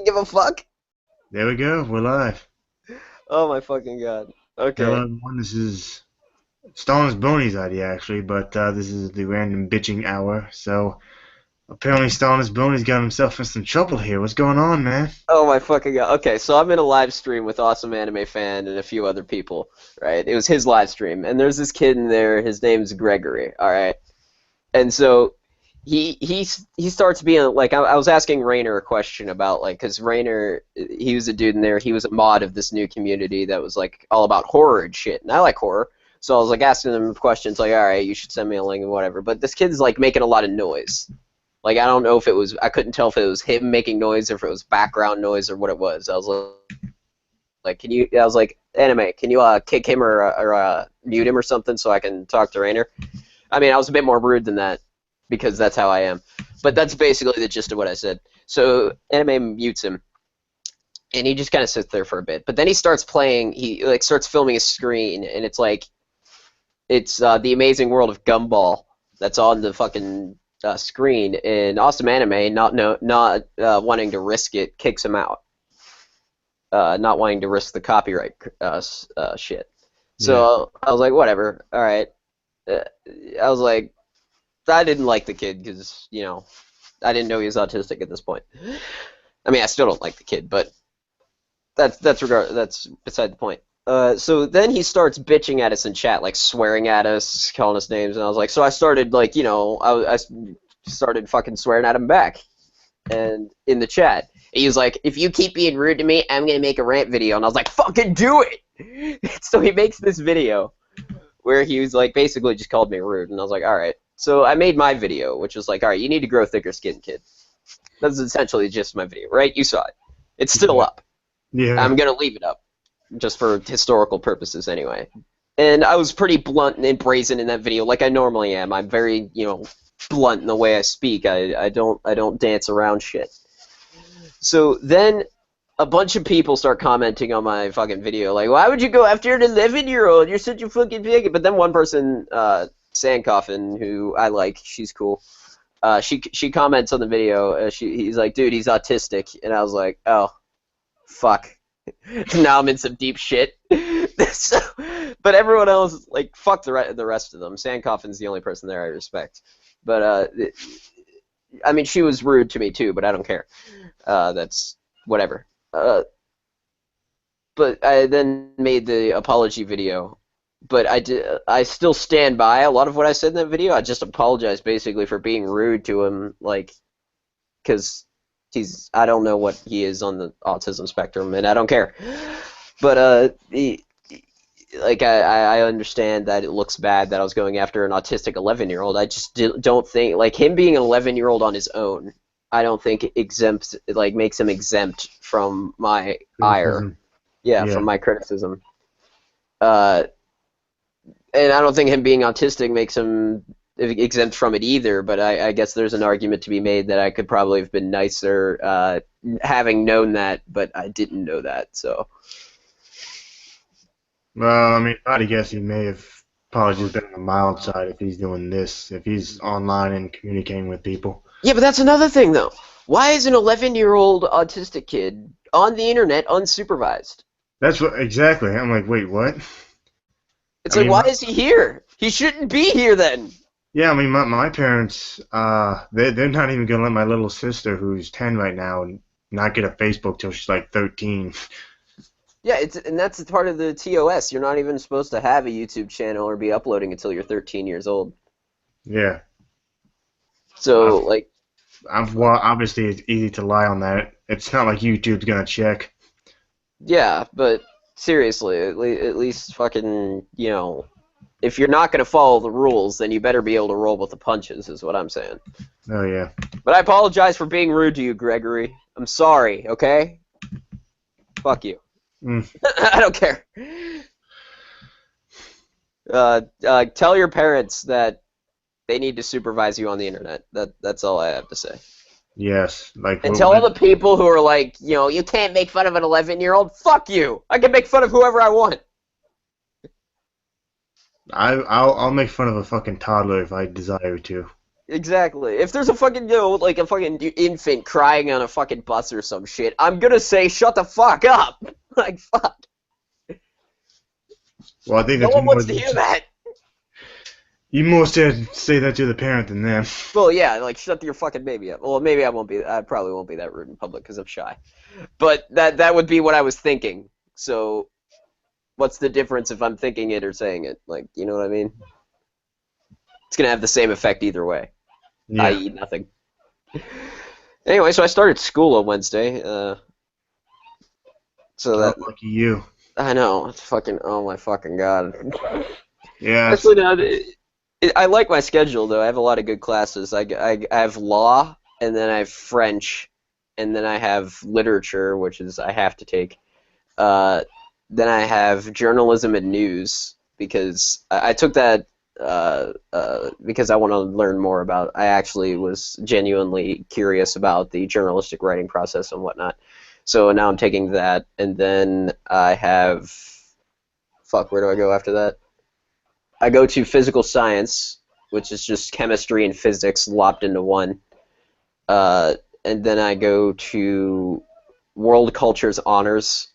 didn't give a fuck. There we go. We're live. Oh my fucking god. Hello, Okay. everyone. This is Stalin's Boney's idea, actually, but this is the random bitching hour. So apparently, Stalin's Boney's got himself in some trouble here. What's going on, man? Oh my fucking god. Okay, so I'm in a live stream with Awesome Anime Fan and a few other people, right? It was his live stream, and there's this kid in there. His name's Gregory. All right, and so he starts being like I was asking Rainer a question about like because Rainer he was a dude in there. He was a mod of this new community that was like all about horror and shit, and I like horror. So I was like asking him questions like, all right, you should send me a link and whatever. But this kid's like making a lot of noise. Like I don't know if it was I couldn't tell if it was him making noise or if it was background noise or what it was. I was like, can you? I was like, anime, can you kick him or mute him or something so I can talk to Rainer? I mean, I was a bit more rude than that because that's how I am. But that's basically the gist of what I said. So anime mutes him, and he just kind of sits there for a bit. But then he starts playing. He like starts filming his screen, and it's like it's the Amazing World of Gumball that's on the fucking screen. And Awesome Anime, not wanting to risk it, kicks him out. Not wanting to risk the copyright shit. Yeah. So I was like, whatever. All right. I was like, I didn't like the kid because I didn't know he was autistic at this point. I mean, I still don't like the kid, but that's beside the point. So then he starts bitching at us in chat, like swearing at us, calling us names, and I was like, so I started like, I started fucking swearing at him back, and in the chat, he was like, if you keep being rude to me, I'm gonna make a rant video, and I was like, fucking do it. So he makes this video where he was like, basically just called me rude, and I was like, all right. So I made my video, which was like, all right, you need to grow thicker skin, kid. That's essentially just my video, right? You saw it. It's still Yeah. up. Yeah. I'm gonna leave it up, just for historical purposes anyway. And I was pretty blunt and brazen in that video, like I normally am. I'm very, blunt in the way I speak. I don't dance around shit. So then a bunch of people start commenting on my fucking video, like, why would you go after an 11-year-old? You're such a fucking bigot. But then one person, Sandcoffin, who I like, she's cool. She comments on the video. He's like, dude, he's autistic, and I was like, oh, fuck. Now I'm in some deep shit. So, but everyone else, like, fuck the rest of them. Sandcoffin's the only person there I respect. But I mean, she was rude to me too, but I don't care. That's whatever. But I then made the apology video. But I still stand by a lot of what I said in that video. I just apologized basically for being rude to him, like, because I don't know what he is on the autism spectrum, and I don't care. But I understand that it looks bad that I was going after an autistic 11-year-old. I just don't think, like, him being an 11-year-old on his own, I don't think makes him exempt from my ire. Criticism. Yeah, Yeah. from my criticism. And I don't think him being autistic makes him exempt from it either, but I guess there's an argument to be made that I could probably have been nicer having known that, but I didn't know that, so. Well, I mean, I'd guess he may have probably just been on the mild side if he's doing this, if he's online and communicating with people. Yeah, but that's another thing, though. Why is an 11-year-old autistic kid on the internet unsupervised? That's what exactly. I'm like, wait, what? It's I like, mean, why is he here? He shouldn't be here then. yeah, I mean, my parents, they're not even gonna let my little sister, who's 10 right now, not get a Facebook till she's like 13. Yeah, and that's part of the TOS. You're not even supposed to have a YouTube channel or be uploading until you're 13 years old. Yeah. So, I've, like, well, obviously it's easy to lie on that. It's not like YouTube's gonna check. yeah, but seriously, at least fucking, if you're not going to follow the rules, then you better be able to roll with the punches, is what I'm saying. Oh yeah. But I apologize for being rude to you, Gregory. I'm sorry, okay? Fuck you. Mm. I don't care. Tell your parents that they need to supervise you on the internet. That's all I have to say. Yes. Like. And tell all the people who are like, you can't make fun of an 11-year-old. Fuck you. I can make fun of whoever I want. I'll make fun of a fucking toddler if I desire to. Exactly. If there's a fucking, like a fucking infant crying on a fucking bus or some shit, I'm gonna say, shut the fuck up. Like, fuck. Well, I think No that's one more. wants to hear that. You more say that to the parent than them. Well, yeah, like, shut your fucking baby up. Well, maybe I probably won't be that rude in public because I'm shy. But that would be what I was thinking. So, what's the difference if I'm thinking it or saying it? Like, you know what I mean? It's gonna have the same effect either way, Yeah. i.e. nothing. Anyway, so I started school on Wednesday. So Oh, that lucky you. I know, it's fucking, oh my fucking god. Yeah. Actually, no, I like my schedule though. I have a lot of good classes. I have law, and then I have French, and then I have literature, which is I have to take. Uh, then I have journalism and news because I took that because I want to learn more about. I actually was genuinely curious about the journalistic writing process and whatnot. So now I'm taking that, and then I have. Fuck, where do I go after that? I go to physical science, which is just chemistry and physics lopped into one. Uh, and then I go to world cultures honors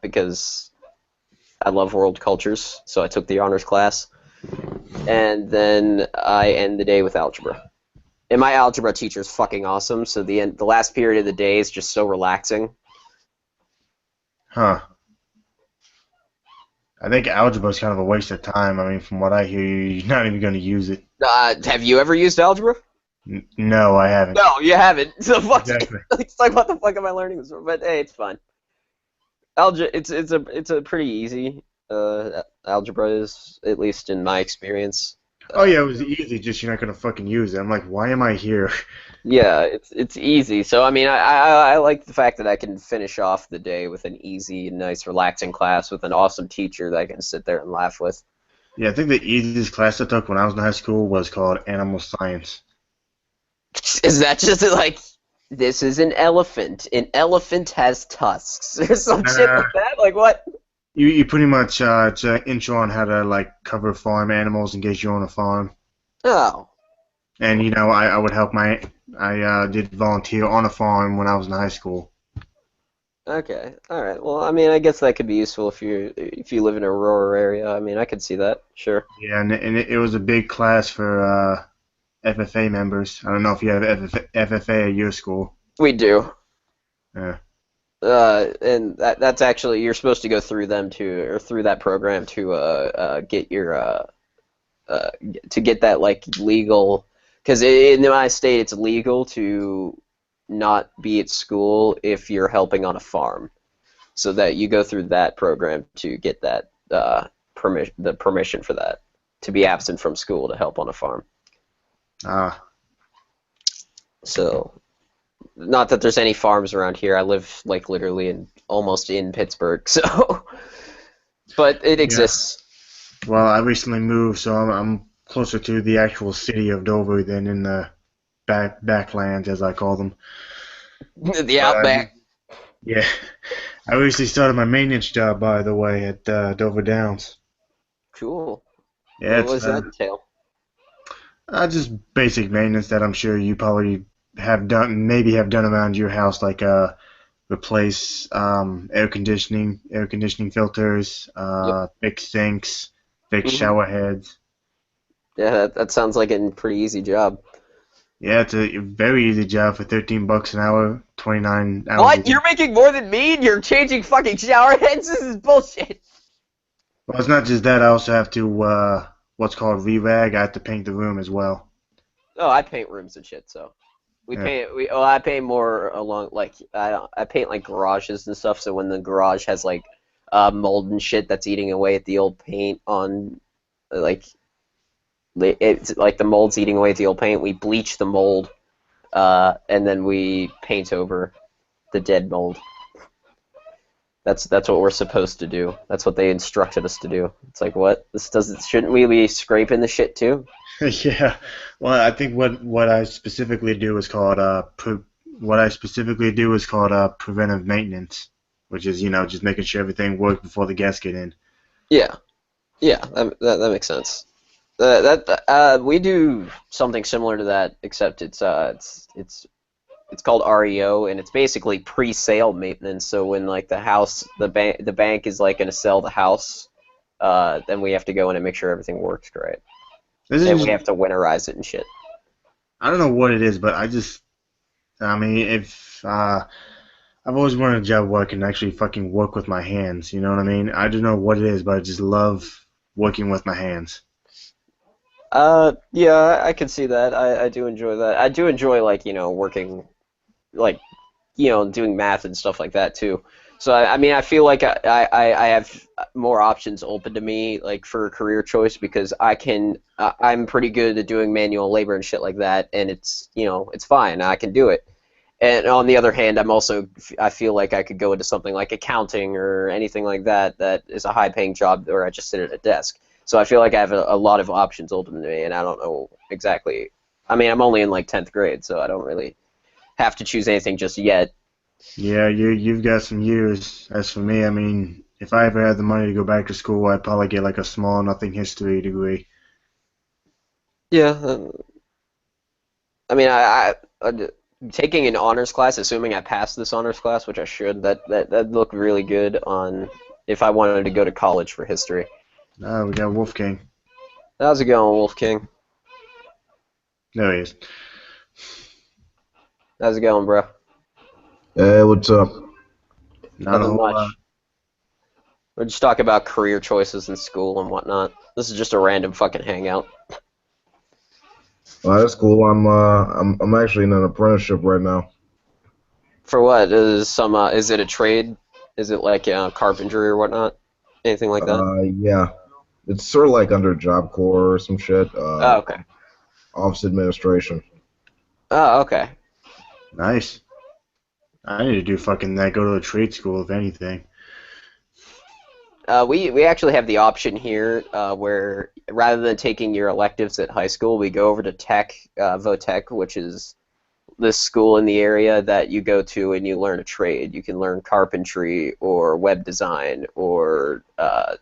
because I love world cultures, so I took the honors class. And then I end the day with algebra. And my algebra teacher is fucking awesome, so the last period of the day is just so relaxing. Huh. I think algebra is kind of a waste of time. I mean, from what I hear, you're not even going to use it. Have you ever used algebra? No, I haven't. No, you haven't. So fuck. Exactly. It's like, what the fuck am I learning this for? But hey, it's fun. It's a pretty easy. Algebra is, at least in my experience. Oh yeah, it was easy. Just you're not going to fucking use it. I'm like, why am I here? Yeah, it's easy. So I mean, I like the fact that I can finish off the day with an easy, nice, relaxing class with an awesome teacher that I can sit there and laugh with. Yeah, I think the easiest class I took when I was in high school was called animal science. Is that just like, this is an elephant? An elephant has tusks or some shit Nah, like that? Like what? you pretty much it's an intro on how to like cover farm animals in case you own a farm. Oh, And I would help I did volunteer on a farm when I was in high school. okay, all right. Well, I mean, I guess that could be useful if you live in a rural area. I mean, I could see that. Sure. Yeah, and it was a big class for FFA members. I don't know if you have FFA at your school. We do. Yeah. And that's actually, you're supposed to go through them or through that program to get your uh, to get that like legal, because in my state it's legal to not be at school if you're helping on a farm, so that you go through that program to get that permission for that, to be absent from school to help on a farm. Ah. So, not that there's any farms around here. I live like literally almost in Pittsburgh, so but it Yeah. exists. Well, I recently moved, so I'm closer to the actual city of Dover than in the backlands, as I call them. The But outback. yeah, I recently started my maintenance job, by the way, at Dover Downs. Cool. Yeah, What it's does that entail? just basic maintenance that I'm sure you probably maybe have done around your house, like replace air conditioning filters, Yep. fix sinks, fix Hmm. shower heads. Yeah, that sounds like a pretty easy job. Yeah, it's a very easy job for $13 an hour, 29 hours a What? week. You're making more than me and you're changing fucking shower heads? This is bullshit. Well, it's not just that. I also have to what's called re-rag. I have to paint the room as well. Oh, I paint rooms and shit, so Yeah. I paint more along, like, I paint like garages and stuff, so when the garage has like mold and shit that's eating away at the old paint on, like, it's like the mold's eating away at the old paint, we bleach the mold, and then we paint over the dead mold. That's what we're supposed to do. That's what they instructed us to do. It's like, what? This doesn't Shouldn't we be scraping the shit too? Yeah. Well, I think what I specifically do is called preventive maintenance, which is just making sure everything works before the guests get in. Yeah, yeah, that makes sense. We do something similar to that, except it's called REO, and it's basically pre-sale maintenance. So when like the bank is like going to sell the house, then we have to go in and make sure everything works great, This and we is have to winterize it and shit. I don't know what it is, but I mean, if I've always wanted a job where I can actually fucking work with my hands. You know what I mean? I don't know what it is, but I just love working with my hands. Yeah, I can see that. I do enjoy that. I do enjoy like working like doing math and stuff like that too. So I mean, I feel like I have more options open to me like for a career choice because I'm pretty good at doing manual labor and shit like that, and it's fine. I can do it. And on the other hand, I feel like I could go into something like accounting or anything like that that is a high paying job where I just sit at a desk. So I feel like I have a lot of options open to me, and I don't know exactly. I mean, I'm only in like 10th grade, so I don't really have to choose anything just yet. Yeah, you've got some years. As for me, I mean, if I ever had the money to go back to school, I'd probably get like a small nothing history degree. Yeah, I mean, taking an honors class, assuming I pass this honors class, which I should, that look really good on if I wanted to go to college for history. We got Wolfgang. How's it going, Wolf King? There he is. How's it going, bro? Hey, what's up? Not a Nothing whole lot. much. We're just talking about career choices in school and whatnot. This is just a random fucking hangout. That's cool. I'm actually in an apprenticeship right now. For what? Is it a trade? Is it like carpentry or whatnot? Anything like that? Yeah, it's sort of like under Job Corps or some shit. Oh, okay. Office administration. Oh, okay. Nice. I need to do fucking that. Go to a trade school, if anything. We actually have the option here where rather than taking your electives at high school, we go over to Votech, which is this school in the area that you go to and you learn a trade. You can learn carpentry or web design or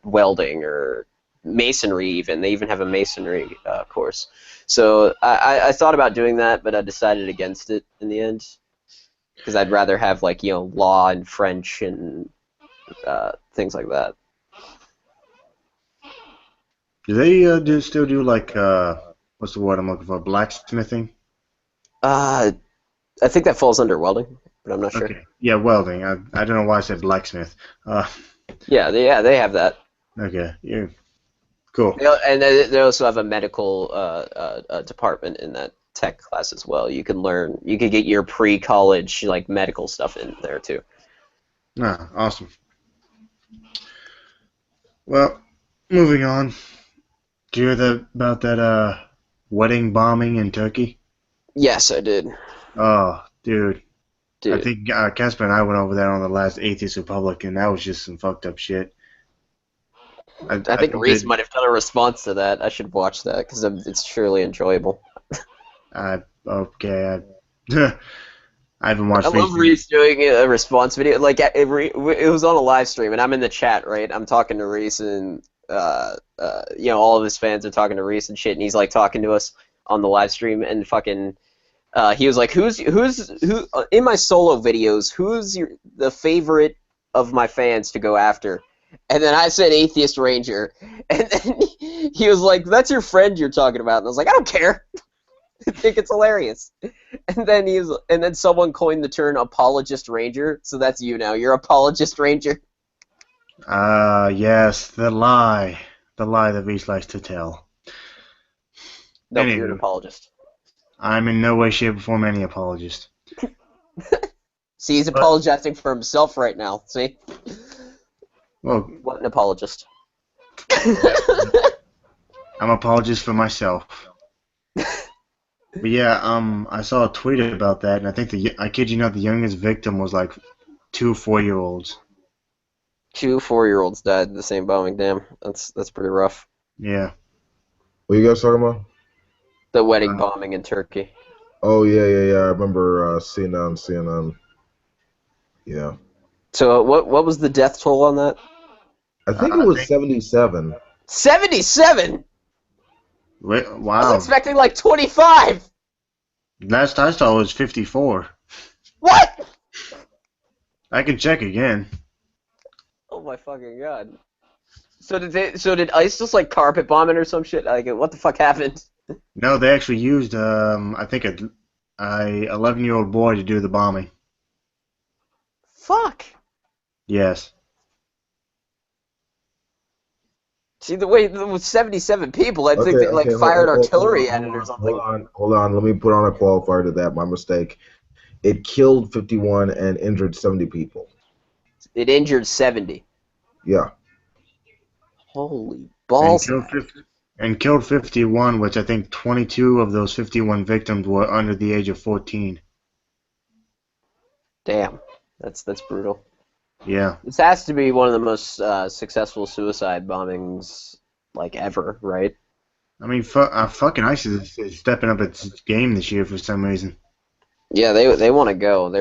welding or masonry even. They even have a masonry course. So I thought about doing that, but I decided against it in the end because I'd rather have like law and French and things like that. Do they still do like what's the word I'm looking for? Blacksmithing? I think that falls under welding, but I'm not sure. Okay. Yeah, welding. I don't know why I said blacksmith. Yeah, they have that. Okay. Yeah. Cool. And they also have a medical department in that tech class as well. You can get your pre-college like medical stuff in there too. Ah, awesome. Well, moving on. Do you hear about that wedding bombing in Turkey? Yes, I did. Oh, dude. I Dude, think Casper and I went over that on the last Atheist Republic, and that was just some fucked up shit. I I think think Reese that might have done a response to that. I should watch that because it's surely enjoyable. okay. I haven't I watched love Reese. Reese doing a response video. Like it was on a live stream, and I'm in the chat, right? I'm talking to Reese, and all of his fans are talking to Reese and shit, and he's like talking to us on the live stream, and fucking, he was like, who in my solo videos? Who's the favorite of my fans to go after? And then I said Atheist Ranger, and then he was like, "That's your friend you're talking about," and I was like, "I don't care." I think it's hilarious. And then someone coined the term apologist ranger, so that's you now. You're apologist ranger. Yes, the lie that Reese likes to tell. Nope, you're an Anywho, apologist. I'm in no way, shape, or form any apologist. See, he's But apologizing for himself right now. See? well, What an apologist. I'm an apologist for myself. But yeah, I saw a tweet about that, and I think I kid you not, the youngest victim was like 2 4-year-olds. Two 4-year-olds died in the same bombing. Damn, that's pretty rough. Yeah. What are you guys talking about? The wedding Uh, bombing in Turkey. Oh yeah. I remember seeing that on CNN. Yeah, So what was the death toll on that? I think it I was think 77. 77. Wait, I was wow. expecting like 25. Last I saw was 54. What? I can check again. Oh my fucking god. So did ICE just like carpet bomb it or some shit? Like what the fuck happened? No, they actually used I think a 11-year-old boy to do the bombing. Fuck. Yes. See the way with 77 people, I think Okay, they like okay, fired artillery at it or something. hold on. Let me put on a qualifier to that. My mistake. It killed 51 and injured 70 people. It injured 70. Yeah. Holy And balls. killed 50, and killed 51, which I think 22 of those 51 victims were under the age of 14. Damn. That's brutal. Yeah. This has to be one of the most successful suicide bombings like ever, right? I mean, fucking ISIS is stepping up its game this year for some reason. Yeah, they want to go.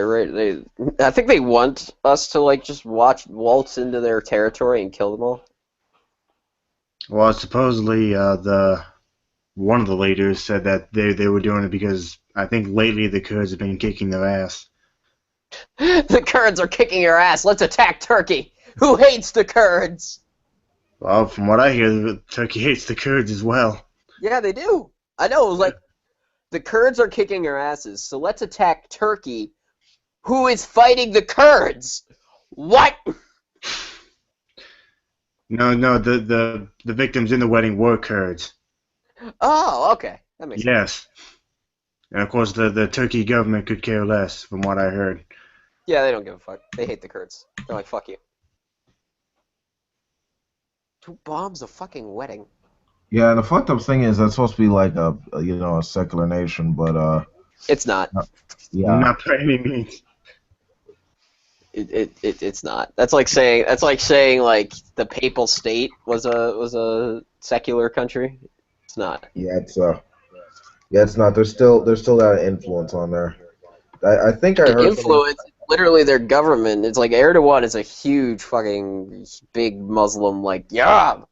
I think they want us to like just waltz into their territory and kill them all. Well, supposedly one of the leaders said that they were doing it because I think lately the Kurds have been kicking their ass. The Kurds are kicking your ass. Let's attack Turkey. Who hates the Kurds? Well, from what I hear, Turkey hates the Kurds as well. Yeah, they do. I know. It was like the Kurds are kicking our asses, so let's attack Turkey, who is fighting the Kurds. What? No, the victims in the wedding were Kurds. Oh, okay. That makes sense. Yes. And of course, the Turkey government could care less, from what I heard. Yeah, they don't give a fuck. They hate the Kurds. They're like, fuck you. Who bombs a fucking wedding? Yeah, and the fucked up thing is that's supposed to be like a secular nation, but It's not. yeah. Not by any means. It's not. That's like saying like the Papal State was a secular country. It's not. Yeah, it's not. There's still that influence on there. I think I heard Influence literally their government. It's like Erdogan is a huge fucking big Muslim like like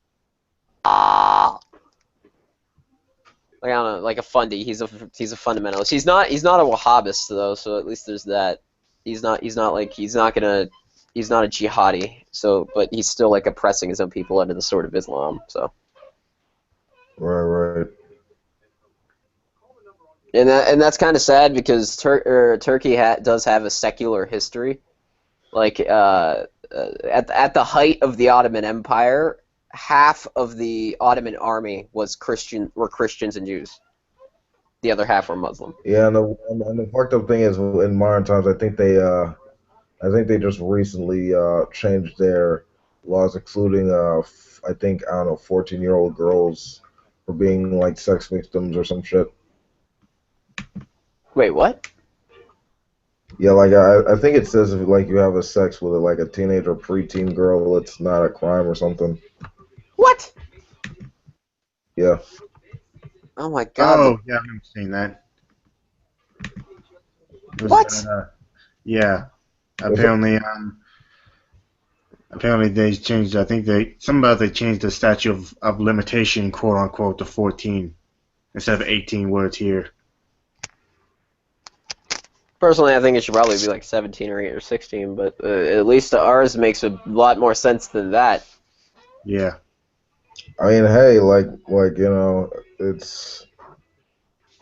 I don't know, like a fundy. He's a fundamentalist. He's not a Wahhabist though, so at least there's that. He's not a jihadi. So, but he's still like oppressing his own people under the sword of Islam. So. Right. And that's kind of sad because Turkey does have a secular history. Like at the height of the Ottoman Empire, half of the Ottoman army were Christians and Jews. The other half were Muslim. Yeah, and the fucked up thing is in modern times, I think they just recently changed their laws, excluding I don't know, 14-year-old girls for being like sex victims or some shit. Wait, what? Yeah, like I think it says if like you have a sex with like a teenage or preteen girl, it's not a crime or something. What? Yeah. Oh my god. Oh, yeah, I've never seen that. What? Yeah. Apparently they changed. I think they changed the statute of limitation, quote unquote, to 14 instead of 18, where it's here. Personally, I think it should probably be like 17 or 8 or 16, but at least ours makes a lot more sense than that. Yeah. I mean, hey, like it's.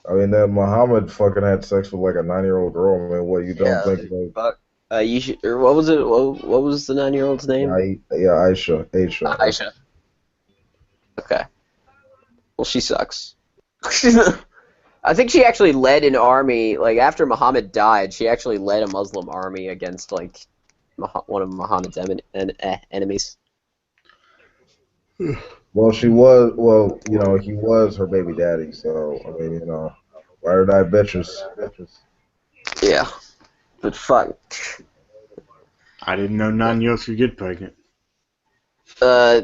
I mean, that Muhammad fucking had sex with like a 9-year-old girl. I mean, what you don't think? Like, Fuck. You should. Or what was it? What was the 9-year-old's name? Aisha. Aisha. Okay. Well, she sucks. I think she actually led an army, like, after Muhammad died, she actually led a Muslim army against, like, one of Muhammad's enemies. Well, he was her baby daddy, so, I mean, ride or die bitches. Yeah. But fuck. I didn't know 9-year-olds could get pregnant. Yeah.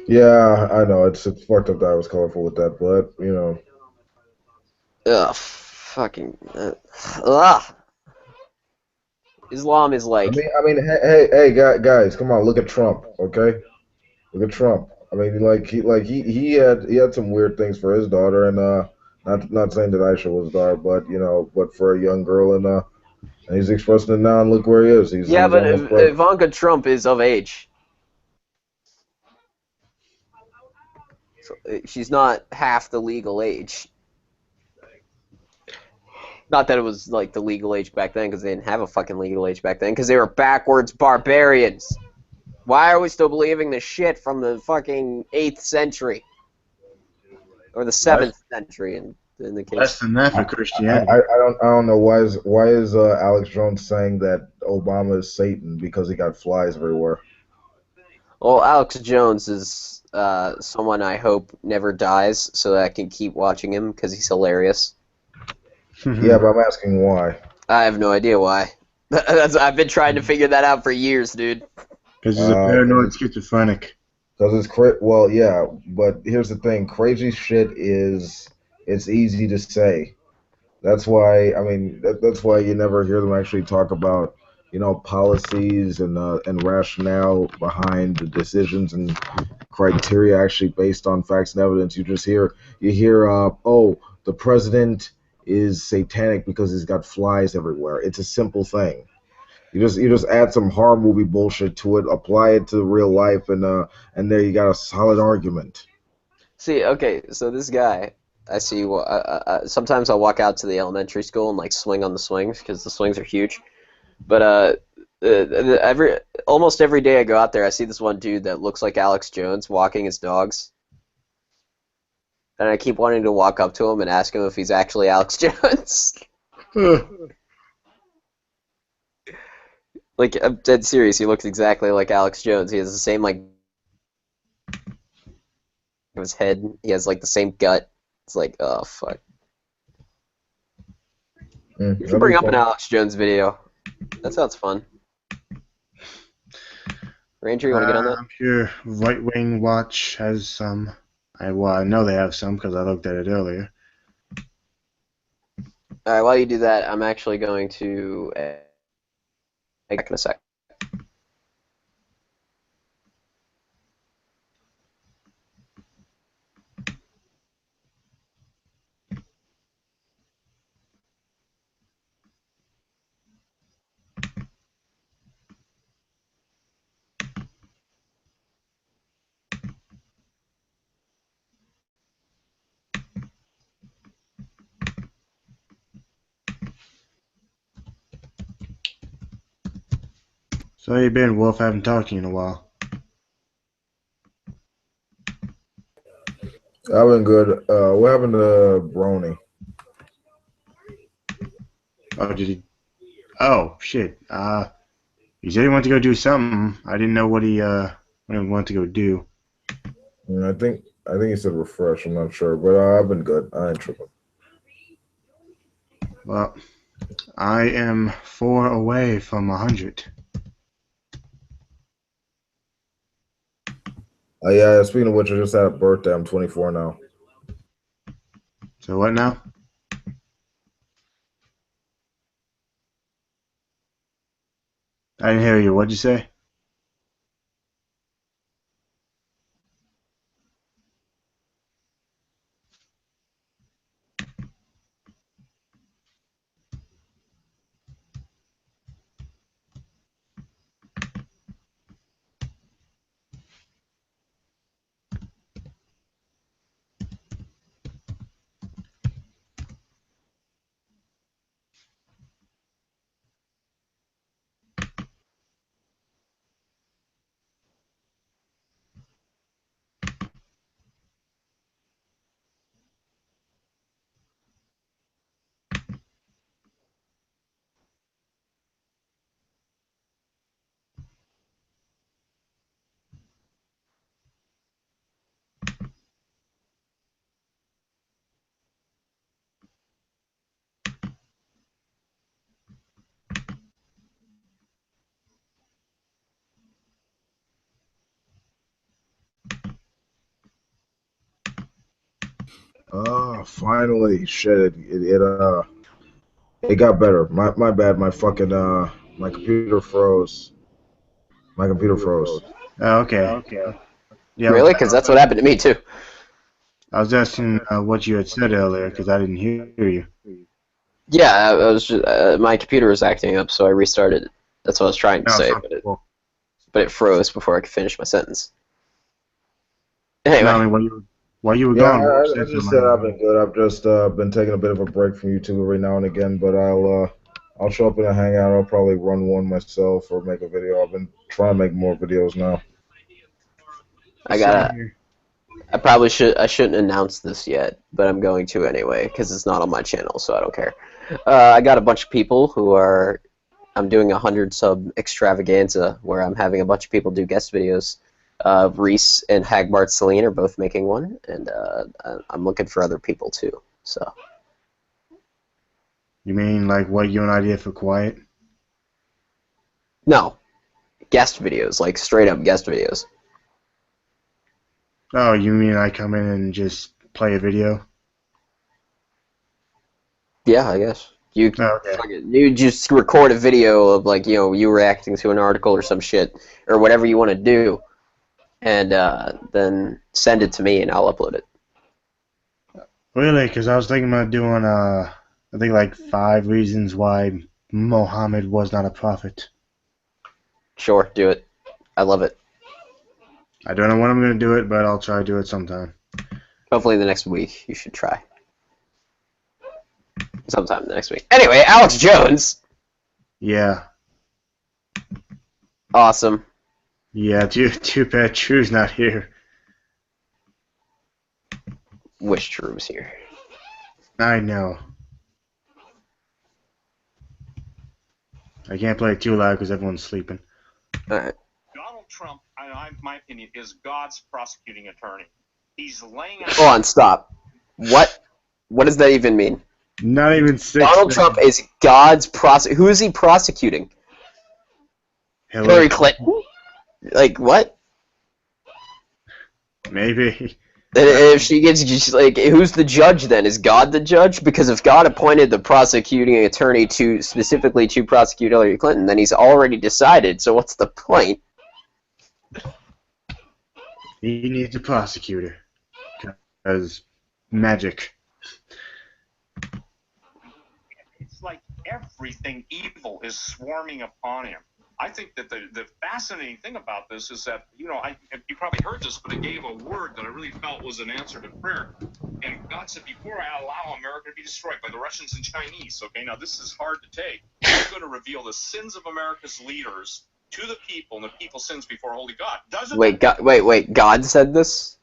Yeah, I know, it's fucked up that I was colorful with that, but, Ugh. Fucking. Ugh. Islam is like. I mean, hey, guys, come on, look at Trump, okay? Look at Trump. I mean, he had some weird things for his daughter, and not saying that Aisha was his daughter, but but for a young girl, and he's expressing it now, and look where he is. Yeah, He's but almost president. Ivanka Trump is of age. So, she's not half the legal age. Not that it was like the legal age back then, because they didn't have a fucking legal age back then, because they were backwards barbarians. Why are we still believing this shit from the fucking 8th century? Or the 7th century, in the case. Less than that for I, Christianity. I don't know why is Alex Jones saying that Obama is Satan because he got flies everywhere. Well, Alex Jones is someone I hope never dies, so that I can keep watching him, because he's hilarious. Yeah, but I'm asking why. I have no idea why. I've been trying to figure that out for years, dude. Because he's a paranoid schizophrenic. Because well, yeah, but here's the thing: crazy shit it's easy to say. That's why that's why you never hear them actually talk about policies and rationale behind the decisions and criteria actually based on facts and evidence. You hear oh, the president is satanic because he's got flies everywhere. It's a simple thing. You just add some horror movie bullshit to it, apply it to real life, and there you got a solid argument. See, okay, so this guy, I see. Sometimes I'll walk out to the elementary school and like swing on the swings because the swings are huge. But almost every day I go out there, I see this one dude that looks like Alex Jones walking his dogs, and I keep wanting to walk up to him and ask him if he's actually Alex Jones. Like, I'm dead serious. He looks exactly like Alex Jones. He has the same like his head. He has like the same gut. It's like, oh fuck. You should That'd bring be up an fun. Alex Jones video. That sounds fun. Ranger, you want to get on that? I'm sure Right Wing Watch has some. I know they have some because I looked at it earlier. All right. While you do that, I'm actually going to back in a sec. So how you been, Wolf? I haven't talked to you in a while. I've been good. What happened to Brony? Oh, did he? Oh, shit. He said he wanted to go do something. I didn't know what he wanted to go do. I think he said refresh. I'm not sure, but I've been good. I ain't tripping. Well, I am 4 away from 100. Yeah. Speaking of which, I just had a birthday. I'm 24 now. So what now? I didn't hear you. What'd you say? Oh, finally, shit! It got better. My bad. My computer froze. My computer froze. Oh, okay. Yeah, Really? Because that's what happened to me too. I was asking what you had said earlier because I didn't hear you. Yeah, I was just, my computer was acting up, so I restarted it. That's what I was trying to No, say, fuck. Well, but it froze before I could finish my sentence. no, Anyway, I mean while you were Yeah, gone, Wolf I said just something. said I've been good. I've just been taking a bit of a break from YouTube every now and again, but I'll show up in a hangout. I'll probably run one myself or make a video. I've been trying to make more videos now. I Same gotta. here. I shouldn't announce this yet, but I'm going to anyway because it's not on my channel, so I don't care. I got a bunch of people who are. I'm doing a 100 sub extravaganza where I'm having a bunch of people do guest videos. Reese and Hagbart Celine are both making one, and I'm looking for other people too. So You mean like what you and I did for Quiet? no, guest videos, like straight up guest videos. Oh, you mean I come in and just play a video? Yeah, I guess. Oh, okay. You just record a video of like you reacting to an article or some shit or whatever you want to do, and then send it to me and I'll upload it. Really? Because I was thinking about doing I think like 5 reasons why Mohammed was not a prophet. Sure, do it. I love it. I don't know when I'm gonna do it, but I'll try to do it sometime. Hopefully the next week you should try. Sometime next week. Anyway, Alex Jones. Yeah. Awesome. Yeah, too bad Drew's not here. Wish Drew was here. I know. I can't play it too loud because everyone's sleeping. Alright. Donald Trump, my opinion, is God's prosecuting attorney. He's laying out. Hold on, stop. What? What does that even mean? Not even 6 Donald Trump is God's Who is he prosecuting? Hillary Clinton? Like, what? Maybe. And if she gets, just like, who's the judge then? Is God the judge? Because if God appointed the prosecuting attorney specifically to prosecute Hillary Clinton, then he's already decided, so what's the point? He needs a prosecutor. Because magic. It's like everything evil is swarming upon him. I think that the fascinating thing about this is that, you probably heard this, but it gave a word that I really felt was an answer to prayer. And God said, before I allow America to be destroyed by the Russians and Chinese, okay, now this is hard to take, I'm going to reveal the sins of America's leaders to the people, and the people sins before holy God. Wait, God said this?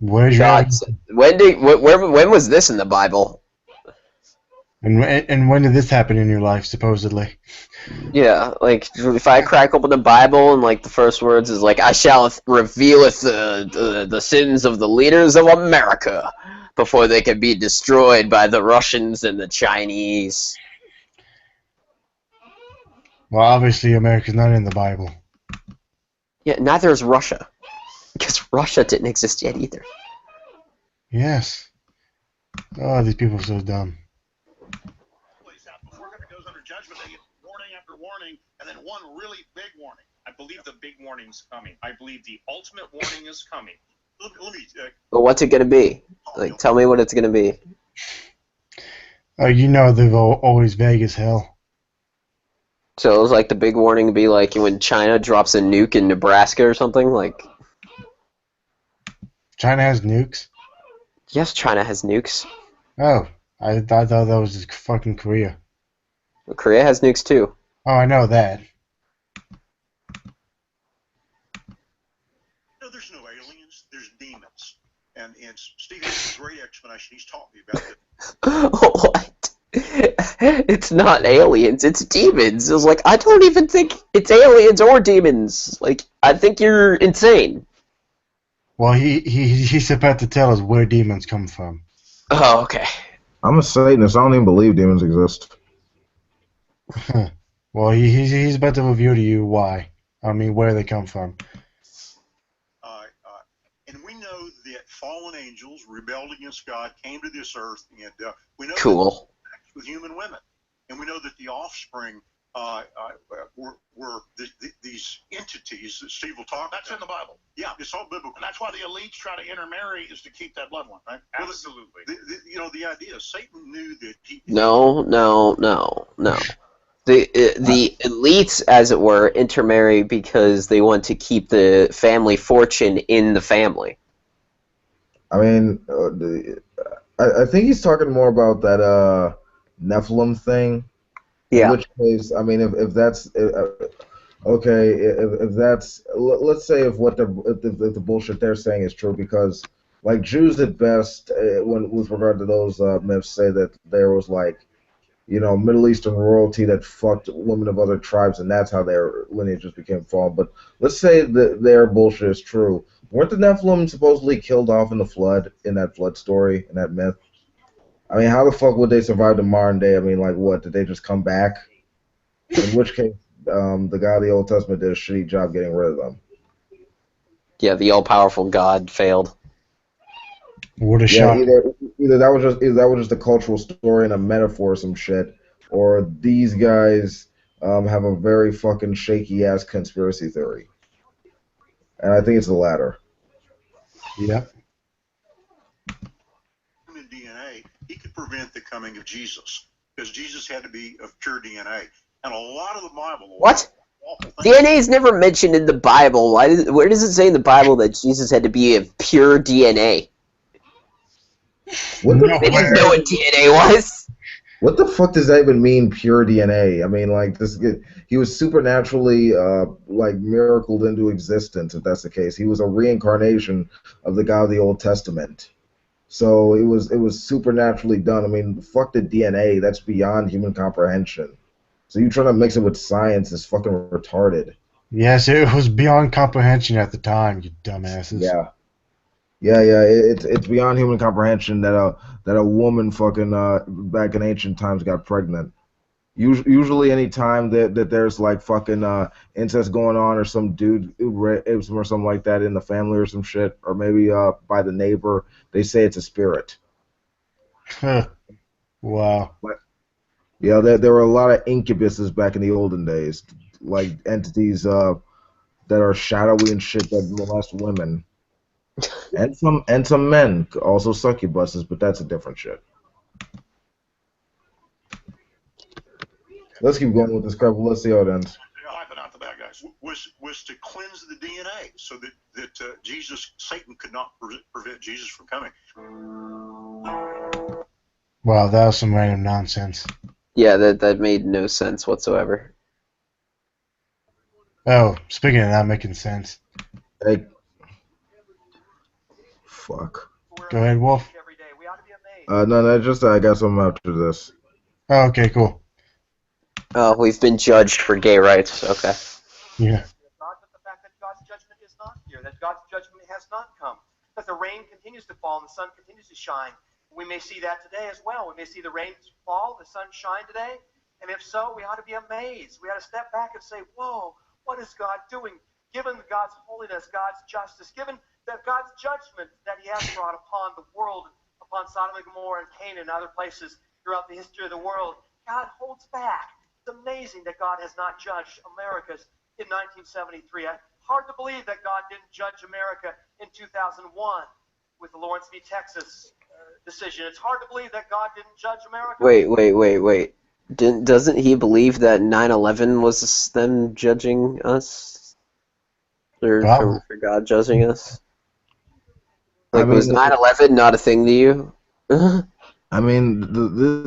Where's God said, when was this in the Bible? And when did this happen in your life, supposedly? Yeah, like, if I crack open the Bible and, like, the first words is, like, I shall revealeth the sins of the leaders of America before they can be destroyed by the Russians and the Chinese. Well, obviously America's not in the Bible. Yeah, neither is Russia. Because Russia didn't exist yet either. Yes. Oh, these people are so dumb. Before it goes under judgment, they get warning after warning, and then one really big warning. I believe the big warning's coming. I believe the ultimate warning is coming. Let me But what's it gonna be? Like, tell me what it's gonna be. Oh, you know they're always vague as hell. So it was like the big warning to be like when China drops a nuke in Nebraska or something? Like, China has nukes? yes, China has nukes. Oh, I thought that was just fucking Korea. Korea has nukes too. Oh, I know that. No, there's no aliens. There's demons. And Steve has a great explanation. He's taught me about it. What? It's not aliens, it's demons. It was like, I don't even think it's aliens or demons. Like, I think you're insane. Well, he's about to tell us where demons come from. Oh, okay. I'm a Satanist. I don't even believe demons exist. Well, he's about to reveal to you why. I mean, where they come from. And we know that fallen angels rebelled against God, came to this earth, and we know Cool. that with human women. And we know that the offspring were these entities that Steve will talk That's about. in the Bible. Yeah, it's all biblical. And that's why the elites try to intermarry, is to keep that bloodline, right? Well, Absolutely. The idea, Satan knew that he. No. The elites, as it were, intermarry because they want to keep the family fortune in the family. I mean, I think he's talking more about that Nephilim thing. In Yeah. which case, I mean, if that's okay, if that's let's say if if the bullshit they're saying is true, because like Jews at best, when with regard to those myths, say that there was like Middle Eastern royalty that fucked women of other tribes, and that's how their lineages became fallen. But let's say that their bullshit is true. Weren't the Nephilim supposedly killed off in the flood, in that flood story, in that myth? I mean, how the fuck would they survive the modern day? I mean, like, what, did they just come back? In which case, the God of the Old Testament did a shitty job getting rid of them. Yeah, the all-powerful God failed. What a Yeah, shock. either that was just a cultural story and a metaphor or some shit, or these guys have a very fucking shaky ass conspiracy theory, and I think it's the latter. Yep. Human DNA, he could prevent the coming of Jesus, because Jesus had to be of pure DNA. And a lot of the Bible. What? Awful things. DNA is never mentioned in the Bible. Where does it say in the Bible that Jesus had to be of pure DNA? What the No They didn't way. know what DNA was. What the fuck does that even mean, pure DNA? I mean, like, he was supernaturally, like, miracled into existence, if that's the case. He was a reincarnation of the God of the Old Testament. So it was supernaturally done. I mean, fuck the DNA. That's beyond human comprehension. So you trying to mix it with science is fucking retarded. Yes, it was beyond comprehension at the time, you dumbasses. Yeah. It's beyond human comprehension that a woman fucking back in ancient times got pregnant. Usually, any time that there's like fucking incest going on, or some dude rapes or something like that in the family or some shit, or maybe by the neighbor, they say it's a spirit. Huh. Wow. Yeah, there were a lot of incubuses back in the olden days, like entities that are shadowy and shit that molest women. And some men, also succubuses, but that's a different shit. Let's keep going with this crap. Let's see how it ends. Wiping out the bad guys. Was to cleanse the DNA so that Satan could not prevent Jesus from coming. Wow, that was some random nonsense. Yeah, that made no sense whatsoever. Oh, speaking of not making sense. Hey, fuck. Go ahead, Wolf. No, just I got something after this. Oh, okay, cool. Oh, we've been judged for gay rights. Okay. Yeah. God, but the fact that God's judgment is not here, that God's judgment has not come, that the rain continues to fall and the sun continues to shine. We may see that today as well. We may see the rain fall, the sun shine today, and if so, we ought to be amazed. We ought to step back and say, whoa, what is God doing? Given God's holiness, God's justice, given that God's judgment that he has brought upon the world, upon Sodom and Gomorrah and Canaan and other places throughout the history of the world, God holds back. It's amazing that God has not judged America's in 1973. Hard to believe that God didn't judge America in 2001 with the Lawrence v. Texas decision. It's hard to believe that God didn't judge America. Wait. Doesn't he believe that 9/11 was them judging us? Or for God judging us? Like, was 9/11 not a thing to you? I mean,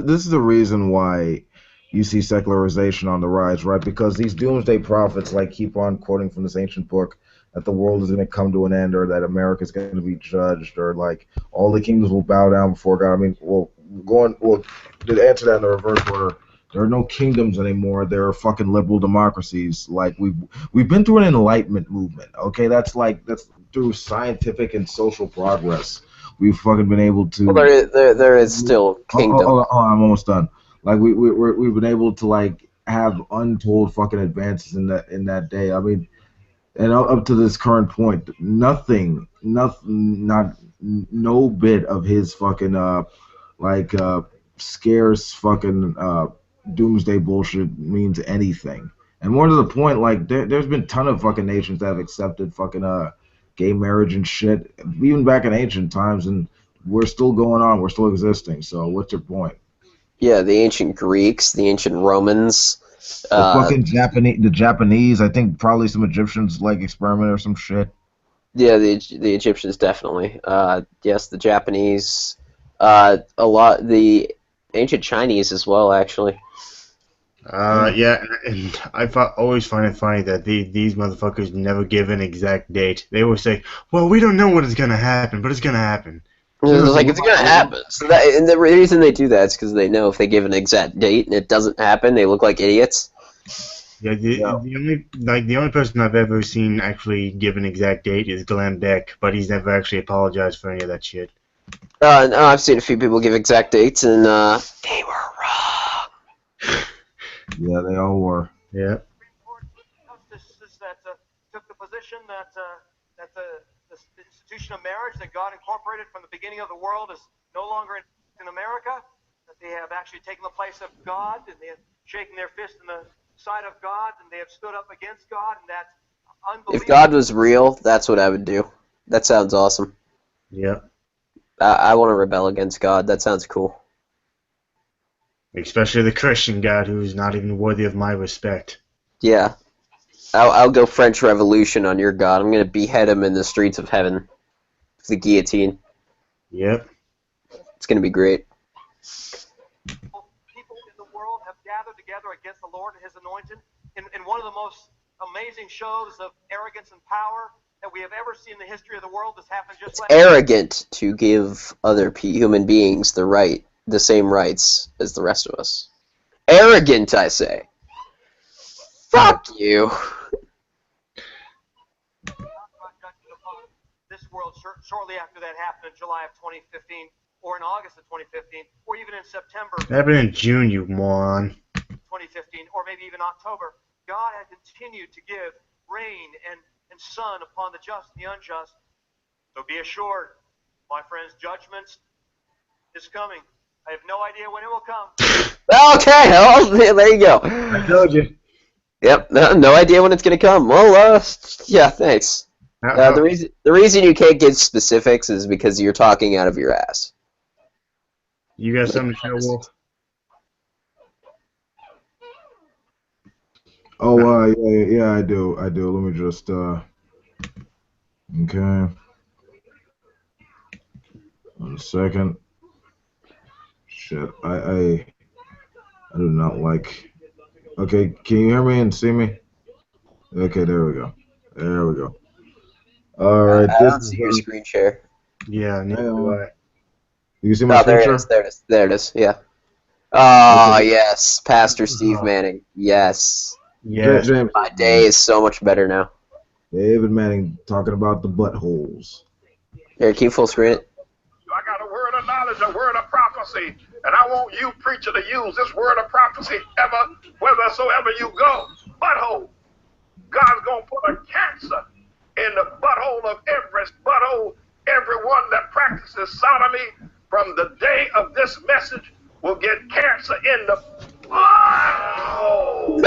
this is the reason why you see secularization on the rise, right? Because these doomsday prophets like keep on quoting from this ancient book that the world is going to come to an end, or that America is going to be judged, or like all the kingdoms will bow down before God. I mean, to answer that in the reverse order, there are no kingdoms anymore. There are fucking liberal democracies. Like we've been through an enlightenment movement. Okay, that's through scientific and social progress. We've fucking been able to. Well, there is still kingdom. Oh, I'm almost done. Like we've been able to like have untold fucking advances in that day. I mean, and up to this current point, no bit of his fucking scarce fucking doomsday bullshit means anything. And more to the point, like there's been a ton of fucking nations that have accepted fucking gay marriage and shit, even back in ancient times, and we're still going on, we're still existing. So what's your point? Yeah, the ancient Greeks, the ancient Romans. The fucking Japanese, I think probably some Egyptians like experiment or some shit. Yeah, the Egyptians definitely. Yes, the Japanese. A lot the ancient Chinese as well, actually. Yeah, and always find it funny that these motherfuckers never give an exact date. They always say, "Well, we don't know when it's gonna happen, but it's gonna happen." It's like it's gonna happen. So and the reason they do that is because they know if they give an exact date and it doesn't happen, they look like idiots. Yeah, the only person I've ever seen actually give an exact date is Glenn Beck, but he's never actually apologized for any of that shit. No, I've seen a few people give exact dates, and they were wrong. Yeah, they all were. Yeah. Justices that took the position that the institution of marriage that God incorporated from the beginning of the world is no longer in America, that they have actually taken the place of God, and they have shaken their fist in the side of God, and they have stood up against God, and that's unbelievable. If God was real, that's what I would do. That sounds awesome. Yeah. I want to rebel against God. That sounds cool. Especially the Christian God who's not even worthy of my respect. Yeah. I'll go French Revolution on your God. I'm going to behead him in the streets of heaven. With the guillotine. Yep. It's going to be great. People in the world have gathered together against the Lord and His anointed in one of the most amazing shows of arrogance and power that we have ever seen in the history of the world. This happened just It's last arrogant to give other human beings the same rights as the rest of us. Arrogant, I say. Fuck you. This world shortly after that happened in July of 2015, or in August of 2015, or even in September It happened in June, you moron. 2015, or maybe even October. God had continued to give rain and sun upon the just and the unjust. So be assured, my friends, judgment is coming. I have no idea when it will come. Okay, well, there you go. I told you. Yep, no idea when it's gonna come. Well, yeah, thanks. The reason you can't give specifics is because you're talking out of your ass. You got something to show, Wolf? Oh, yeah, I do. Let me just, okay. 1 second. Shit, I do not like. Okay, can you hear me and see me? Okay, there we go. All right, I don't see your screen share. Yeah, neither do I. You see my Oh, there screen it share? is. There it is. Yeah. Oh, Okay. yes, Pastor Steve Manning. Yes. Yes. James, My day is so much better now. David Manning talking about the buttholes. Here, keep full screen it. I got a word of knowledge, a word of prophecy, and I want you, preacher, to use this word of prophecy ever, whithersoever you go. Butthole. God's going to put a cancer in the butthole of everyone that practices sodomy from the day of this message will get cancer in the butthole.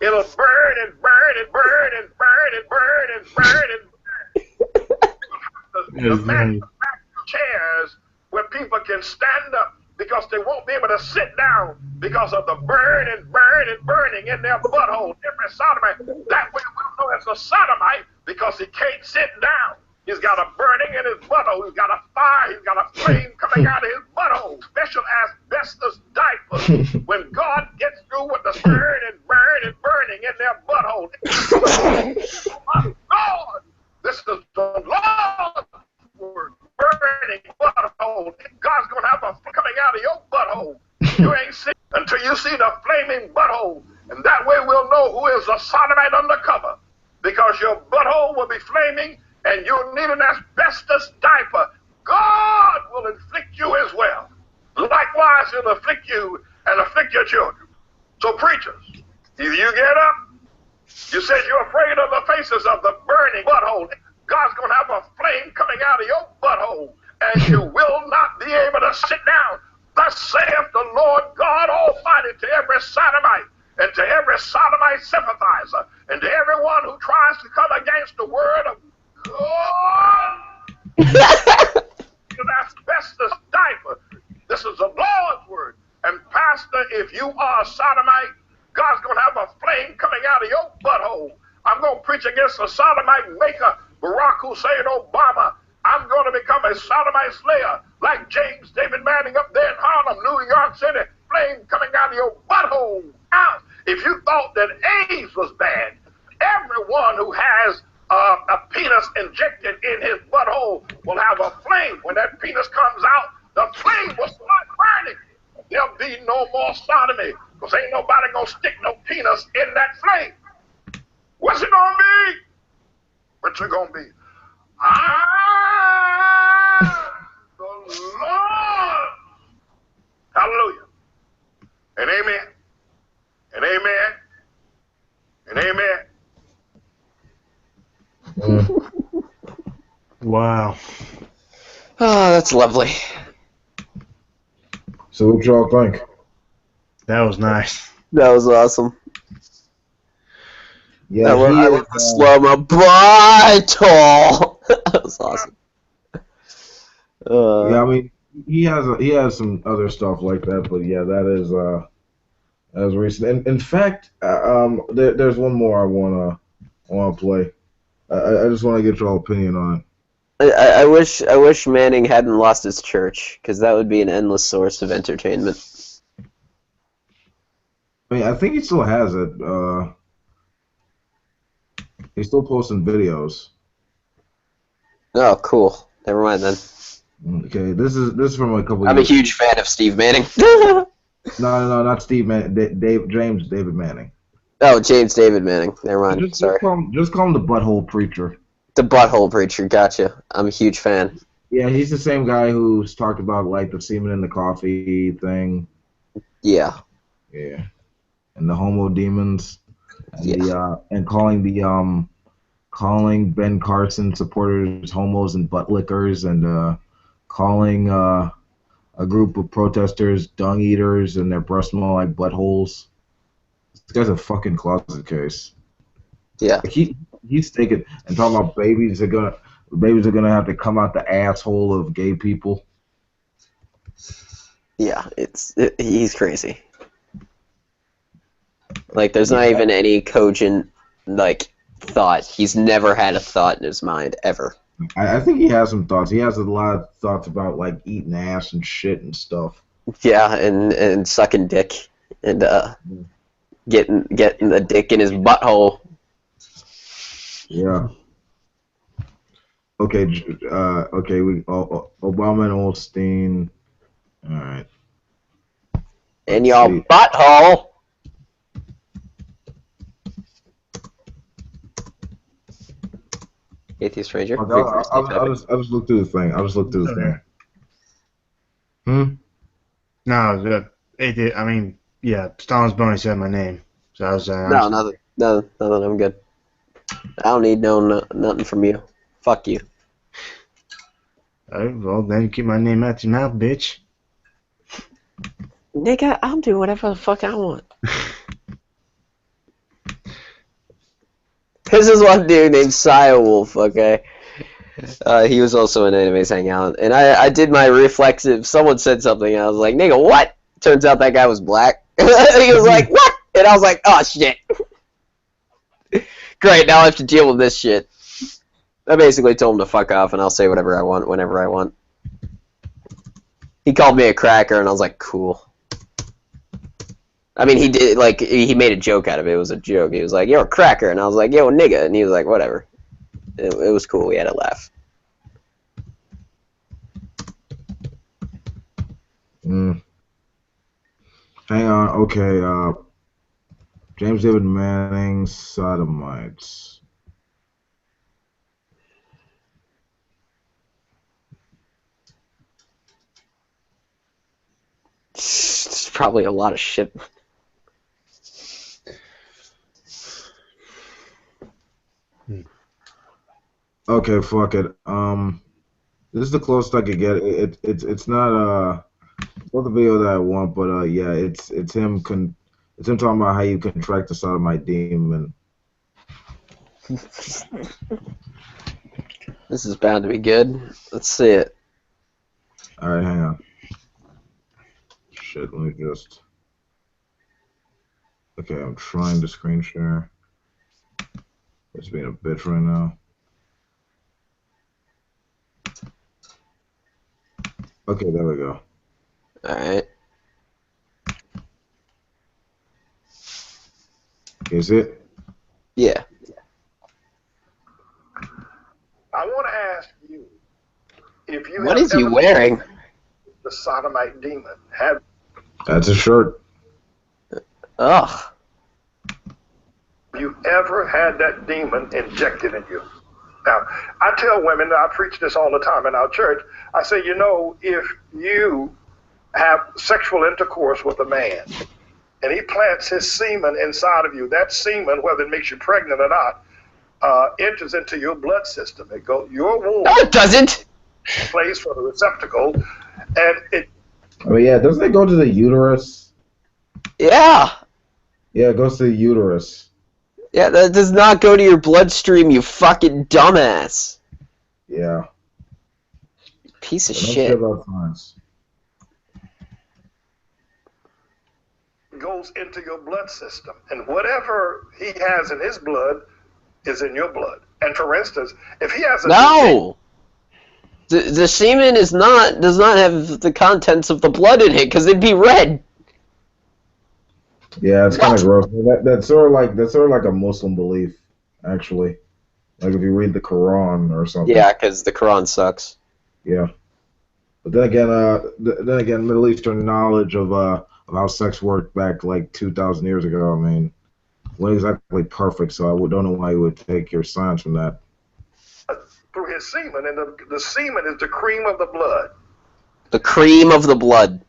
It'll burn and burn and burn and burn and burn and burn and the manufactured chairs where people can stand up because they won't be able to sit down because of the burning in their butthole. Every sodomite, that way we'll know it's a sodomite because he can't sit down. He's got a burning in his butthole. He's got a fire. He's got a flame coming out of his butthole. Special asbestos diapers. When God gets through with the burning in their butthole. My God, this is the Lord's word. Burning butthole. God's going to have a coming out of your butthole. You ain't seen until you see the flaming butthole. And that way we'll know who is a sodomite undercover. Because your butthole will be flaming and you'll need an asbestos diaper. God will inflict you as well. Likewise, he'll afflict you and afflict your children. So preachers, either you get up, you said you're afraid of the faces of the burning butthole. God's going to have a flame coming out of your butthole, and you will not be able to sit down. Thus saith the Lord God Almighty to every sodomite and to every sodomite sympathizer and to everyone who tries to come against the word of God. Asbestos diaper. This is the Lord's word. And Pastor, if you are a sodomite, God's going to have a flame coming out of your butthole. I'm going to preach against the sodomite maker, Barack Hussein Obama. I'm going to become a sodomite slayer like James David Manning up there in Harlem, New York City. Flame coming out of your butthole. Now, if you thought that AIDS was bad, everyone who has a penis injected in his butthole will have a flame. When that penis comes out, the flame will start burning. There'll be no more sodomy because ain't nobody going to stick no penis in that flame. What's it going to be? What's it going to be? The Lord. Hallelujah. And amen. And amen. And amen. Wow. Oh, that's lovely. So what y'all think? That was nice. That was awesome. Yeah, I love the slow-mo. Vital. That was awesome. Yeah, I mean, he has some other stuff like that, but yeah, that is recent. In fact, there's one more I wanna play. I just want to get your opinion on it. I wish Manning hadn't lost his church, because that would be an endless source of entertainment. I mean, I think he still has it. He's still posting videos. Oh, cool. Never mind then. Okay, this is from a couple. I'm a huge fan of Steve Manning. No, not Steve Manning. James David Manning. Oh, James David Manning. Never mind. Sorry. Just call him the Butthole Preacher. The Butthole Preacher. Gotcha. I'm a huge fan. Yeah, he's the same guy who's talked about like the semen in the coffee thing. Yeah. Yeah. And the homo demons. And Yeah. calling Ben Carson supporters homos and butt lickers, and calling a group of protesters dung eaters and their breasts smell like buttholes. This guy's a fucking closet case. Yeah. He's taking and talking about babies are gonna have to come out the asshole of gay people. Yeah. He's crazy. Like, there's not even any cogent, like, thought. He's never had a thought in his mind, ever. I think he has some thoughts. He has a lot of thoughts about like eating ass and shit and stuff. Yeah, and sucking dick, and getting the dick in his butthole. Yeah. Okay. Okay. Obama and Olstein. All right. In your butthole. Atheist Stranger. I'll just look through the thing. No, I mean, yeah, Stalin's Boney said my name. So I was No, nothing. I'm good. I don't need nothing from you. Fuck you. Alright, well, then keep my name out your mouth, bitch. Nigga, I'll do whatever the fuck I want. This is one dude named Sia Wolf, okay? He was also in Animes Hangout. And I did my reflexive, someone said something, and I was like, nigga, what? Turns out that guy was black. He was like, what? And I was like, oh, shit. Great, now I have to deal with this shit. I basically told him to fuck off, and I'll say whatever I want, whenever I want. He called me a cracker, and I was like, cool. I mean, he did, like, he made a joke out of it. It was a joke. He was like, you're a cracker. And I was like, yo, nigga. And he was like, whatever. It was cool. We had a laugh. Hang on. Okay. James David Manning, sodomites. It's probably a lot of shit. Okay, fuck it. This is the closest I could get. It's not It's not the video that I want, but yeah, it's him it's him talking about how you contract the sodomite demon. This is bound to be good. Let's see it. All right, hang on. Shit, let me just. Okay, I'm trying to screen share. It's being a bitch right now. Okay, there we go. Alright. Is it? Yeah. I want to ask you if you What have is he ever wearing? the sodomite demon. Have That's a shirt. Ugh. you ever had that demon injected in you? Now, I tell women, I preach this all the time in our church, I say, you know, if you have sexual intercourse with a man and he plants his semen inside of you, that semen, whether it makes you pregnant or not, enters into your blood system. It goes, your womb No, it doesn't. plays for the receptacle, and it Oh yeah, doesn't it go to the uterus? Yeah. Yeah, it goes to the uterus. Yeah, that does not go to your bloodstream, you fucking dumbass. Yeah. Piece of I don't shit. care about science. goes into your blood system, and whatever he has in his blood is in your blood. And for instance, if he has a No. The semen does not have the contents of the blood in it because it'd be red. Yeah, it's kind of gross. That's sort of like a Muslim belief, actually. Like if you read the Quran or something. Yeah, because the Quran sucks. Yeah. But then again, Middle Eastern knowledge of how sex worked back like 2,000 years ago. I mean, wasn't exactly perfect, so I don't know why you would take your science from that. through his semen, and the semen is the cream of the blood. The cream of the blood.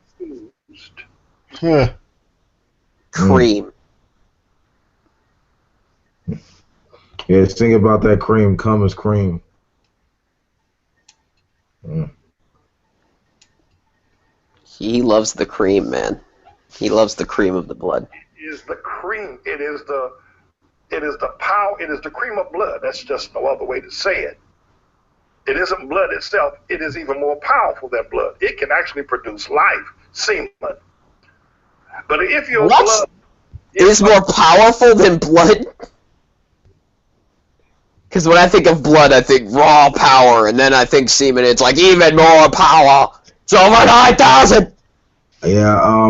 Yeah. Cream. Yeah, think about that cream. Cum is cream. He loves the cream, man. He loves the cream of the blood. It is the cream. It is the power. It is the cream of blood. That's just no other way to say it. It isn't blood itself. It is even more powerful than blood. It can actually produce life, semen. But if your What? blood Is more powerful than blood? Because when I think of blood, I think raw power, and then I think semen, it's like even more power. It's over 9,000! Yeah, I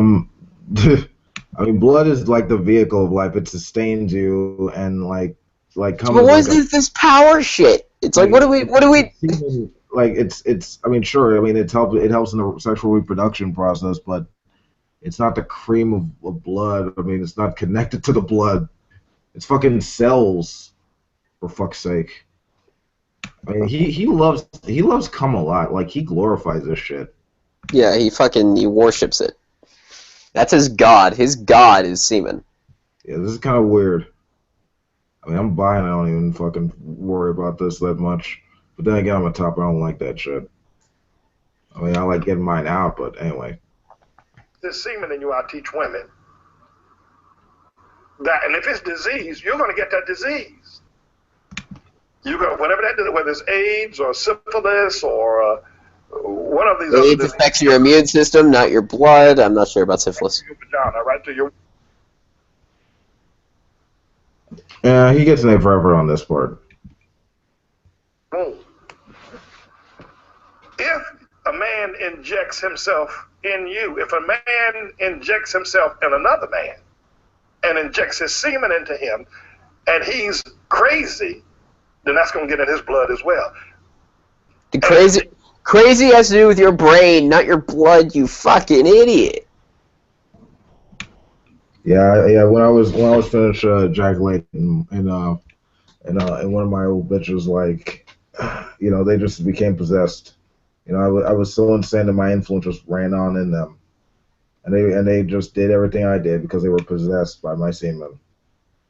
mean, blood is like the vehicle of life. It sustains you, and like cum But is what like is this power shit? It's like, what do we... like it's I mean, sure, I mean it helps in the sexual reproduction process, but it's not the cream of blood. I mean, it's not connected to the blood. It's fucking cells, for fuck's sake. I mean, he loves cum a lot. Like, he glorifies this shit. Yeah, he worships it. That's his god. His god is semen. Yeah, this is kind of weird. I mean, I'm buying. I don't even fucking worry about this that much. But then again, I'm a top. I don't like that shit. I mean, I like getting mine out, but anyway. there's semen in you, I teach women that, and if it's disease, you're going to get that disease. You're going to, whatever that is, whether it's AIDS or syphilis or one of these other AIDS diseases. affects your immune system, not your blood. I'm not sure about syphilis. Your vagina, right to your. Yeah, he gets an A for effort on this part. Boom. If a man injects himself in you, if a man injects himself in another man and injects his semen into him, and he's crazy, then that's going to get in his blood as well. The crazy has to do with your brain, not your blood, you fucking idiot. Yeah. When I was finished ejaculating, and one of my old bitches, like, you know, they just became possessed. You know, I was so insane that my influence just ran on in them, and they just did everything I did because they were possessed by my semen.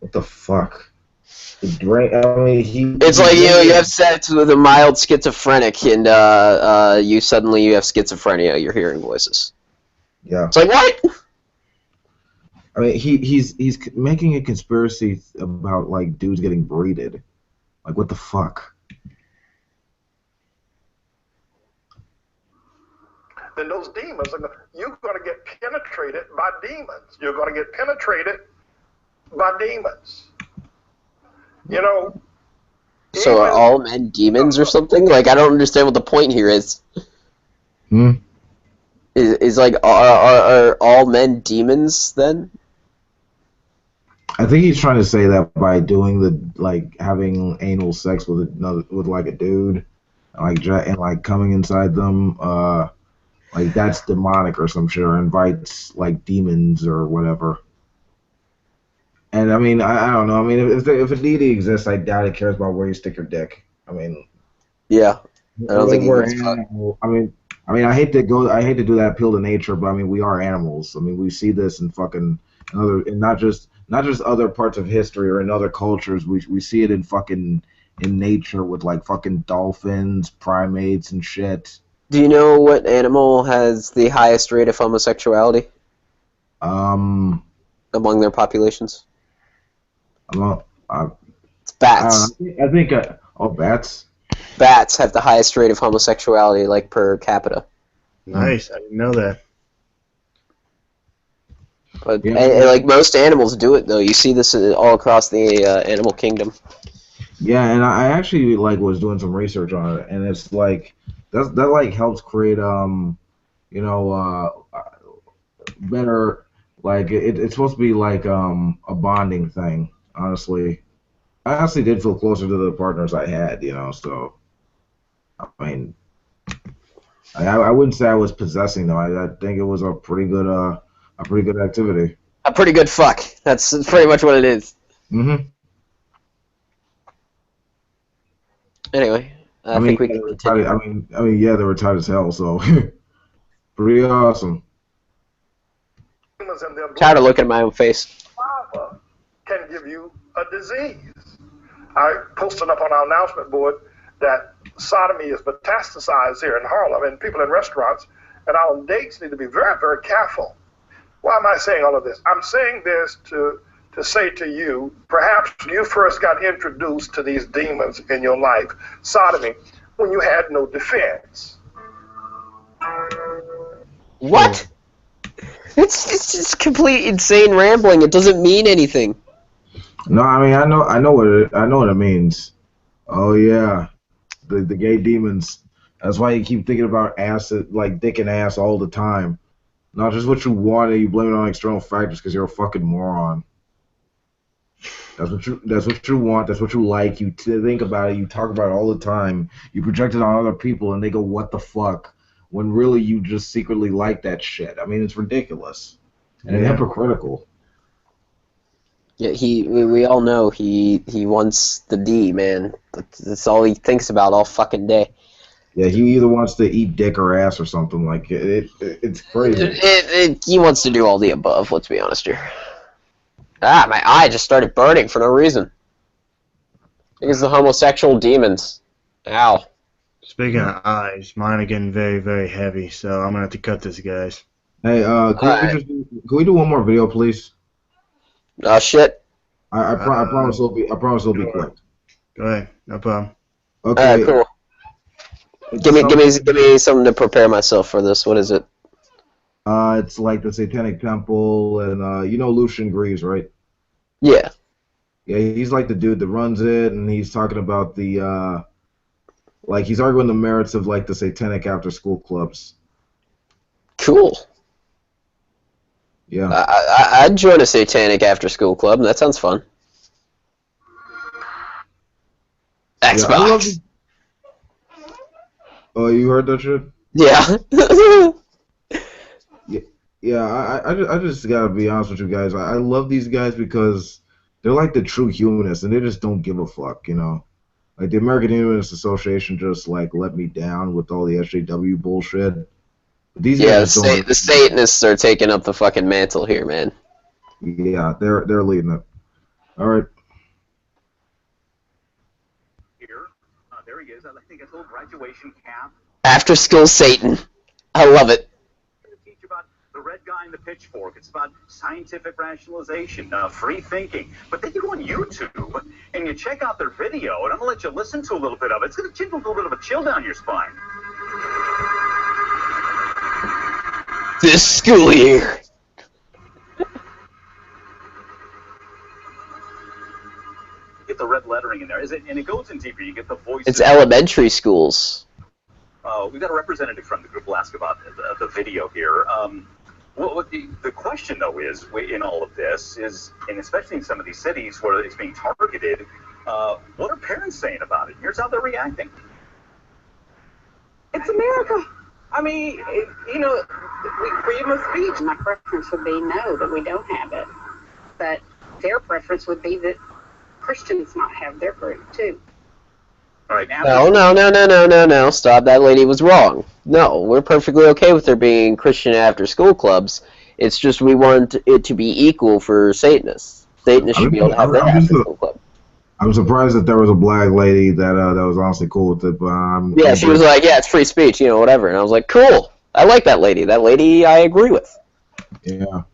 What the fuck? It's like, you know, you have sex with a mild schizophrenic, and you suddenly have schizophrenia. You're hearing voices. Yeah. It's like, what? I mean, he's making a conspiracy about like dudes getting breeded. Like, what the fuck? Then those demons you're going to get penetrated by demons. You're going to get penetrated by demons. You know. So are all men demons or something? Like, I don't understand what the point here is. Hmm. Is like, are all men demons then? I think he's trying to say that by doing the like having anal sex with another with like a dude, and like coming inside them, like that's demonic or some shit, or invites like demons or whatever. And I mean, I don't know. I mean, if a deity exists, I doubt it cares about where you stick your dick. I mean, Yeah. I don't think he we're gives a fuck. animal. I mean, I hate to do that appeal to nature, but I mean, we are animals. I mean, we see this in fucking other, and not just other parts of history or in other cultures. We see it in nature with like fucking dolphins, primates, and shit. Do you know what animal has the highest rate of homosexuality Um, among their populations? I'm not, It's I bats. don't know. I think bats. Bats have the highest rate of homosexuality, like, per capita. Nice. I didn't know that. But Yeah. and, like, most animals do it, though. You see this all across the animal kingdom. Yeah, and I actually like was doing some research on it, and it's like that like helps create you know better like it's supposed to be like a bonding thing. Honestly, I honestly did feel closer to the partners I had, you know. So I mean, I wouldn't say I was possessing them. I think it was a pretty good activity. A pretty good fuck. That's pretty much what it is. Mm-hmm. Anyway, I mean, think we yeah, can they were continue. tight, yeah, they were tight as hell. So pretty awesome. Demons and their Tired of looking at my own face. lava can give you a disease. I posted up on our announcement board that sodomy is metastasized here in Harlem, and people in restaurants and on dates need to be very, very careful. Why am I saying all of this? I'm saying this to say to you, perhaps you first got introduced to these demons in your life, sodomy, when you had no defense. What? It's just complete insane rambling. It doesn't mean anything. No, I mean I know what it means. Oh yeah, the gay demons. That's why you keep thinking about ass, like dick and ass all the time. Not just what you want, and you blame it on external factors because you're a fucking moron. That's what you want. That's what you like. You think about it. You talk about it all the time. You project it on other people, and they go, "What the fuck?" When really you just secretly like that shit. I mean, it's ridiculous and hypocritical. Yeah, we all know he wants the D, man. That's all he thinks about all fucking day. Yeah, he either wants to eat dick or ass or something like it. It's crazy. He wants to do all the above. Let's be honest here. Ah, my eye just started burning for no reason. I think it's the homosexual demons. Ow. Speaking of eyes, mine are getting very, very heavy, so I'm gonna have to cut this, guys. Hey, can we do one more video, please? Oh shit. I promise it'll be quick. Go ahead, no problem. Okay. Alright, cool. Give me something to prepare myself for this. What is it? It's like the Satanic Temple, and you know Lucian Greaves, right? Yeah. Yeah, he's like the dude that runs it, and he's talking about the like he's arguing the merits of like the satanic after-school clubs. Cool. Yeah. I'd join a satanic after-school club. That sounds fun. Xbox. Oh, you heard that shit? Yeah. Yeah, I just gotta be honest with you guys. I love these guys because they're like the true humanists, and they just don't give a fuck, you know. Like the American Humanist Association just like let me down with all the SJW bullshit. These guys don't. The Satanists are taking up the fucking mantle here, man. Yeah, they're leading it. All right. Here, there he is. I think it's a little graduation camp. After school Satan. I love it. To teach about the red guy in the pitchfork. It's about scientific rationalization, free thinking. But then you go on YouTube and you check out their video, and I'm going to let you listen to a little bit of it. It's going to give a little bit of a chill down your spine. This school year. Get the red lettering in there. And it goes in deeper. You get the voices. It's elementary schools. We've got a representative from the group. We'll ask about the video here. What the question, though, is in all of this is, and especially in some of these cities where it's being targeted, what are parents saying about it? Here's how they're reacting. It's America. I mean, freedom of speech. My preference would be no, that we don't have it. But their preference would be that Christians might have their group, too. All right, now No. Stop. That lady was wrong. No, we're perfectly okay with there being Christian after-school clubs. It's just we want it to be equal for Satanists. Satanists should be able to have their after-school club. I'm surprised that there was a black lady that was honestly cool with it. But yeah, she was like, yeah, it's free speech, whatever. And I was like, cool. I like that lady. That lady I agree with. Yeah,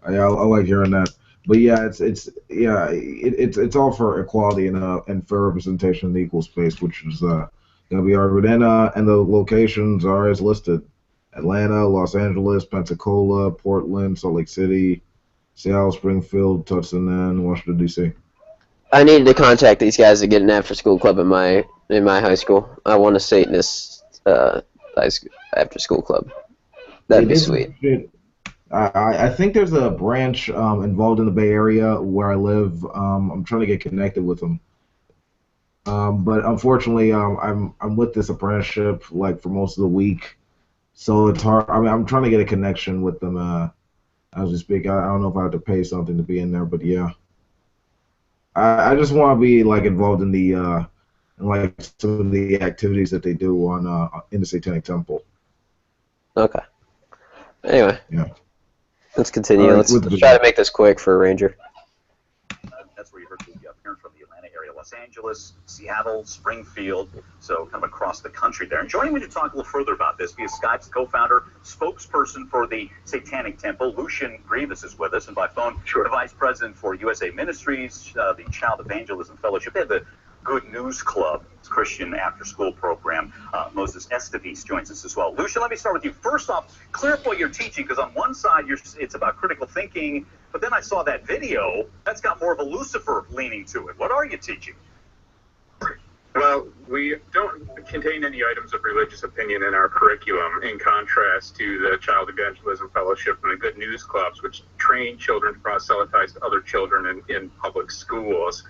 I like hearing that. But yeah, it's all for equality and fair representation in the equal space, which is gonna be argued. And the locations are as listed: Atlanta, Los Angeles, Pensacola, Portland, Salt Lake City, Seattle, Springfield, Tucson, and Washington D.C. I needed to contact these guys to get an after-school club in my high school. I want a Satanist after-school club. That'd be sweet. I think there's a branch involved in the Bay Area where I live. I'm trying to get connected with them, but unfortunately, I'm with this apprenticeship for most of the week, so it's hard. I mean, I'm trying to get a connection with them as we speak. I don't know if I have to pay something to be in there, but yeah, I just want to be involved in the some of the activities that they do in the Satanic Temple. Okay. Anyway. Yeah. Let's continue. Let's try to make this quick for a Ranger. That's where you heard the parents from the Atlanta area, Los Angeles, Seattle, Springfield, so kind of across the country there. And joining me to talk a little further about this via Skype's co-founder, spokesperson for the Satanic Temple, Lucian Grievous is with us, and by phone, the vice president for USA Ministries, the Child Evangelism Fellowship. They have the Good News Club, Christian after-school program. Moses Esteves joins us as well. Lucian, let me start with you. First off, clear up what you're teaching, because on one side it's about critical thinking, but then I saw that video that's got more of a Lucifer leaning to it. What are you teaching? Well, we don't contain any items of religious opinion in our curriculum, in contrast to the Child Evangelism Fellowship and the Good News Clubs, which train children to proselytize to other children in public schools.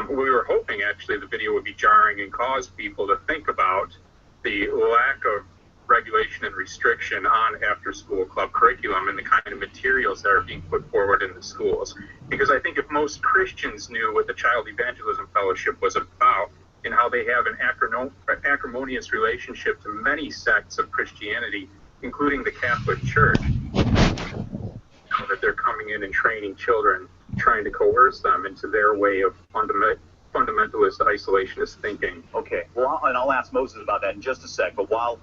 We were hoping, actually, the video would be jarring and cause people to think about the lack of regulation and restriction on after-school club curriculum and the kind of materials that are being put forward in the schools. Because I think if most Christians knew what the Child Evangelism Fellowship was about and how they have an acrimonious relationship to many sects of Christianity, including the Catholic Church, that they're coming in and training children, trying to coerce them into their way of fundamentalist, isolationist thinking. Okay, well, and I'll ask Moses about that in just a sec, but while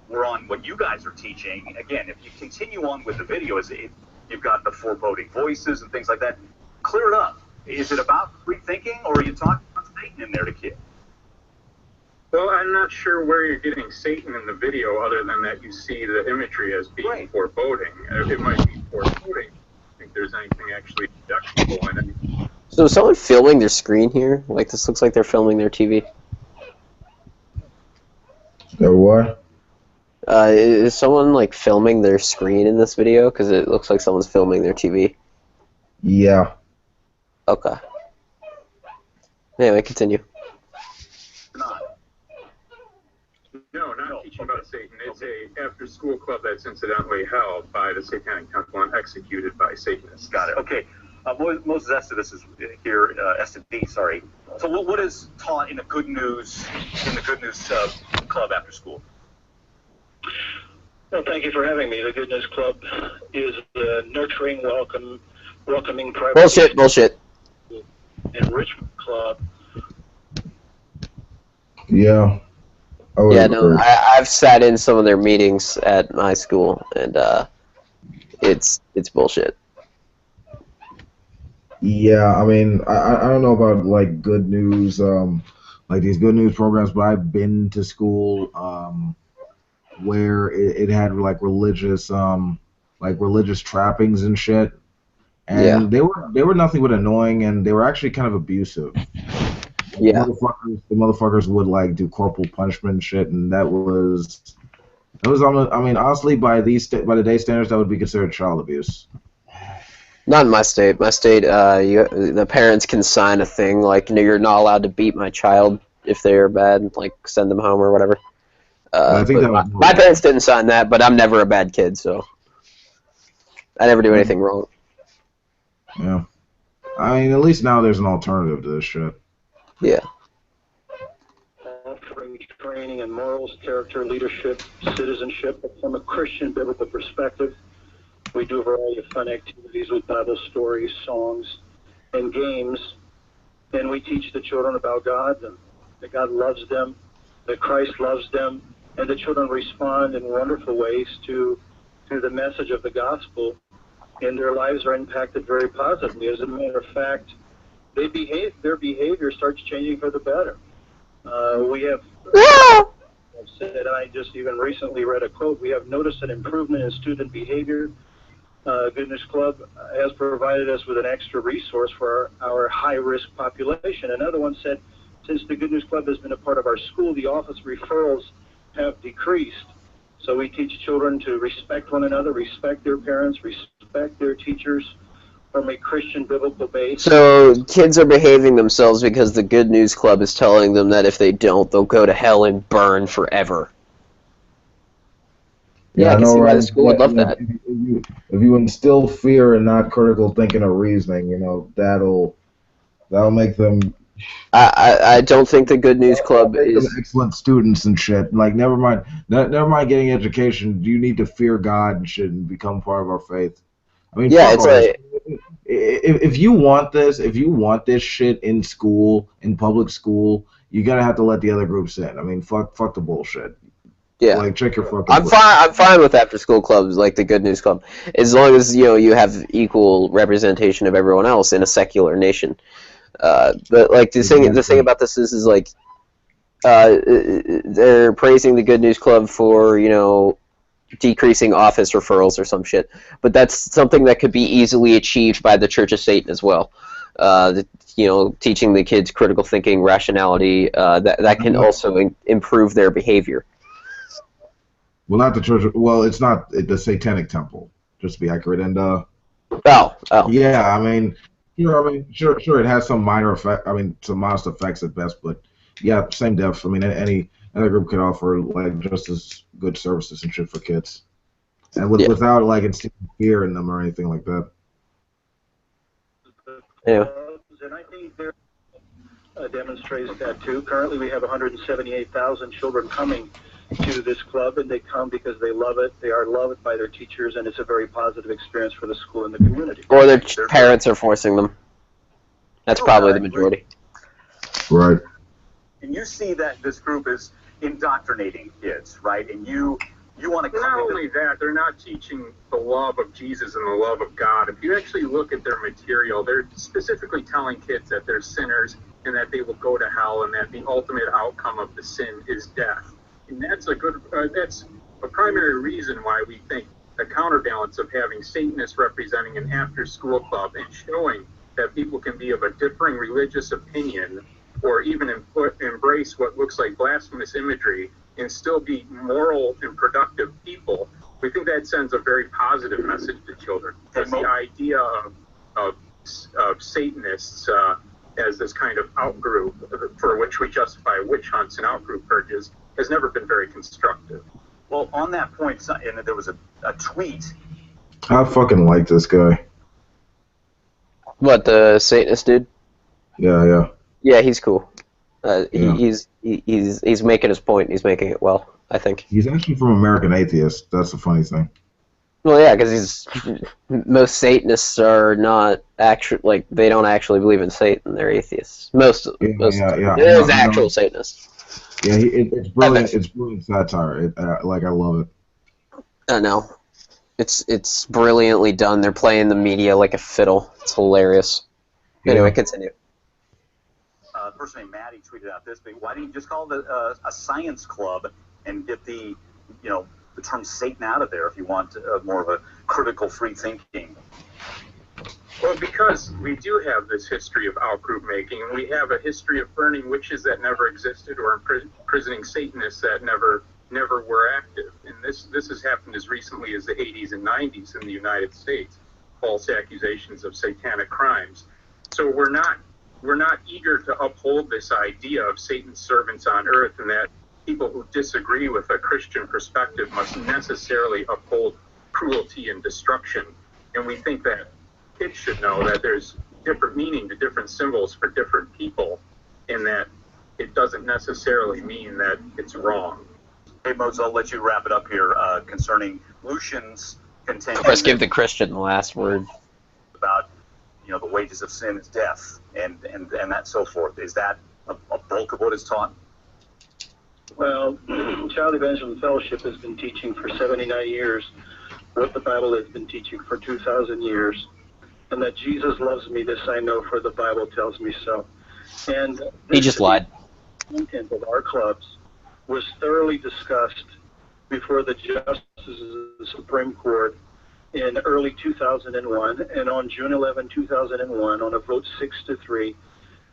we're on what you guys are teaching, again, if you continue on with the video, you've got the foreboding voices and things like that, clear it up. Is it about free thinking, or are you talking about Satan in there to kids? Well, I'm not sure where you're getting Satan in the video, other than that you see the imagery as being foreboding. It might be foreboding. I think there's anything actually objectionable in it. So is someone filming their screen here? This looks like they're filming their TV. They're what? Is someone filming their screen in this video? Because it looks like someone's filming their TV. Yeah. Okay. Anyway, continue. No, not teaching about Satan. It's a after-school club that's incidentally held by the Satanic Temple and executed by Satanists. Got it. Okay. Moses Esteves is here. Esteves, sorry. So what is taught in the Good News Club after school? Well, thank you for having me. The Good News Club is a nurturing, welcoming private bullshit enrichment club. Yeah. Yeah, no, I've sat in some of their meetings at my school, and it's bullshit. Yeah, I mean, I don't know about like good news, like these good news programs, but I've been to school where it had like religious trappings and shit, and Yeah. they were nothing but annoying, and they were actually kind of abusive. Yeah. The motherfuckers would like do corporal punishment and shit, and that was almost, I mean, honestly, by the day standards, that would be considered child abuse. Not in my state. My state, the parents can sign a thing like, you're not allowed to beat my child if they are bad, like send them home or whatever. I think that was my parents didn't sign that, but I'm never a bad kid, so I never do anything wrong. Yeah. I mean, at least now there's an alternative to this shit. Yeah. Offering training in morals, character, leadership, citizenship from a Christian biblical perspective. We do a variety of fun activities with Bible stories, songs, and games. And we teach the children about God, and that God loves them, that Christ loves them, and the children respond in wonderful ways to the message of the gospel, and their lives are impacted very positively. As a matter of fact, their behavior starts changing for the better. We have said, and I just even recently read a quote, we have noticed an improvement in student behavior. Goodness Club has provided us with an extra resource for our high-risk population. Another one said, since the Goodness Club has been a part of our school, the office referrals have decreased. So we teach children to respect one another, respect their parents, respect their teachers from a Christian biblical base. So kids are behaving themselves because the Good News Club is telling them that if they don't, they'll go to hell and burn forever. Yeah, I can see why the school would love that. If you instill fear and not critical thinking or reasoning, that'll make them. I don't think the Good News Club is excellent students and shit. Like, never mind getting education. You need to fear God and shit and become part of our faith. I mean, yeah, it's like if you want this shit in school, in public school, you gotta have to let the other groups in. I mean, fuck the bullshit. Yeah, like check your fucking. I'm fine with after school clubs like the Good News Club, as long as you have equal representation of everyone else in a secular nation. But like the thing about this is like they're praising the Good News Club for decreasing office referrals or some shit, but that's something that could be easily achieved by the Church of Satan as well. Teaching the kids critical thinking, rationality, that can also improve their behavior. Well, not the church. Well, it's not the Satanic Temple, just to be accurate. And yeah, I mean, sure, it has some minor effect. I mean, some modest effects at best, but yeah, same depth. I mean, any other group could offer like just as good services and shit for kids, and without like instilling fear in them or anything like that. Yeah. And I think there demonstrates that too. Currently, we have 178,000 children coming to this club, and they come because they love it. They are loved by their teachers, and it's a very positive experience for the school and the community. Or their parents are forcing them. That's probably the majority. Right. And you see that this group is indoctrinating kids, right? And you want to come Not only that, they're not teaching the love of Jesus and the love of God. If you actually look at their material, they're specifically telling kids that they're sinners and that they will go to hell and that the ultimate outcome of the sin is death. And that's that's a primary reason why we think the counterbalance of having Satanists representing an after-school club and showing that people can be of a differing religious opinion or even embrace what looks like blasphemous imagery and still be moral and productive people, we think that sends a very positive message to children. Because the idea of Satanists as this kind of outgroup for which we justify witch hunts and outgroup purges has never been very constructive. Well, on that point, and there was a tweet. I fucking like this guy. What, the Satanist dude? Yeah. Yeah, he's cool. He's making his point. He's making it well, I think. He's actually from American Atheist. That's the funny thing. Well, yeah, because most Satanists are not actually they don't actually believe in Satan. They're atheists. Most there's actual Satanists. Yeah, it's brilliant. It's brilliant satire. I love it. I know. It's brilliantly done. They're playing the media like a fiddle. It's hilarious. Anyway, continue. A person named Maddie tweeted out this, but why don't you just call it a science club and get the term Satan out of there if you want more of a critical free thinking? Well, because we do have this history of out-group making, and we have a history of burning witches that never existed or imprisoning Satanists that never were active. And this has happened as recently as the 80s and 90s in the United States, false accusations of satanic crimes. So we're not eager to uphold this idea of Satan's servants on earth, and that people who disagree with a Christian perspective must necessarily uphold cruelty and destruction. And we think that kids should know that there's different meaning to different symbols for different people, and that it doesn't necessarily mean that it's wrong. Hey, Moses, I'll let you wrap it up here concerning Lucian's contention. Let's give the Christian the last word. About, the wages of sin is death, and that so forth. Is that a bulk of what is taught? Well, Child Evangelism Fellowship has been teaching for 79 years what the Bible has been teaching for 2,000 years, and that Jesus loves me, this I know, for the Bible tells me so. And he just lied. The content of our clubs was thoroughly discussed before the justices of the Supreme Court in early 2001, and on June 11, 2001, on a vote 6-3,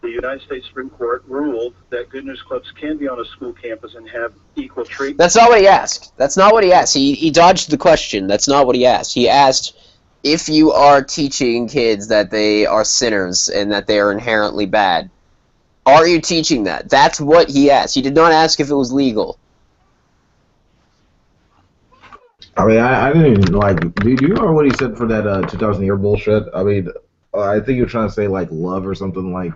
the United States Supreme Court ruled that Good News Clubs can be on a school campus and have equal treatment. That's not what he asked. That's not what he asked. He dodged the question. That's not what he asked. He asked if you are teaching kids that they are sinners and that they are inherently bad. Are you teaching that? That's what he asked. He did not ask if it was legal. I mean, I didn't even, do you remember what he said for that 2000 year bullshit? I mean, I think you're trying to say, love or something like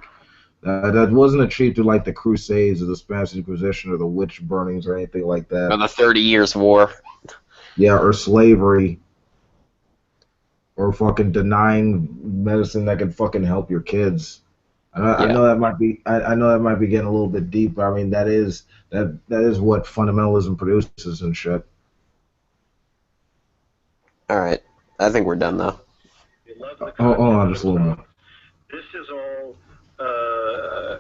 that wasn't attributed to, the Crusades or the Spanish Inquisition or the witch burnings or anything like that. Or the 30 Years War. Yeah, or slavery. Or fucking denying medicine that could fucking help your kids. I know that might be. I know that might be getting a little bit deep, but I mean that is what fundamentalism produces and shit. All right, I think we're done though. Hold on, just a little more. This is all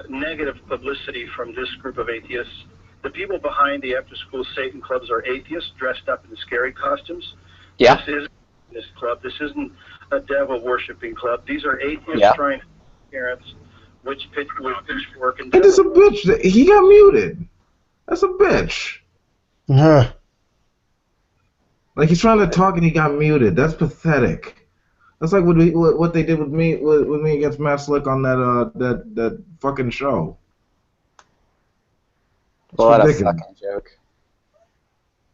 negative publicity from this group of atheists. The people behind the after-school Satan clubs are atheists dressed up in scary costumes. Yeah. This isn't this club. This isn't a devil-worshipping club. These are atheists trying to parents which pitchfork and. It is a bitch. He got muted. That's a bitch. Yeah. He's trying to talk and he got muted. That's pathetic. That's like what they did with me against Matt Slick on that fucking show. What a fucking joke.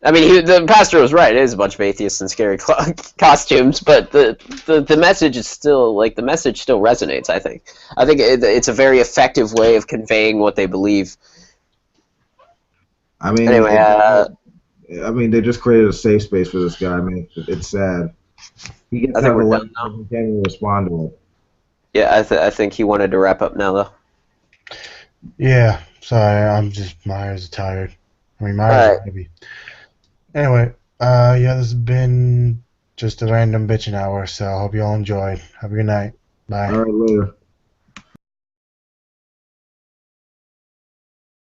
I mean, the pastor was right. It is a bunch of atheists in scary costumes, but the message is still the message still resonates. I think it's a very effective way of conveying what they believe. I mean, anyway, they just created a safe space for this guy. I mean, it's sad. He gets to have a life, he can't even respond to it. Yeah, I think he wanted to wrap up now, though. Yeah, sorry, my eyes are tired. I mean, my eyes are heavy. Anyway, this has been just a random bitching hour, so I hope you all enjoyed. Have a good night. Bye. All right, later.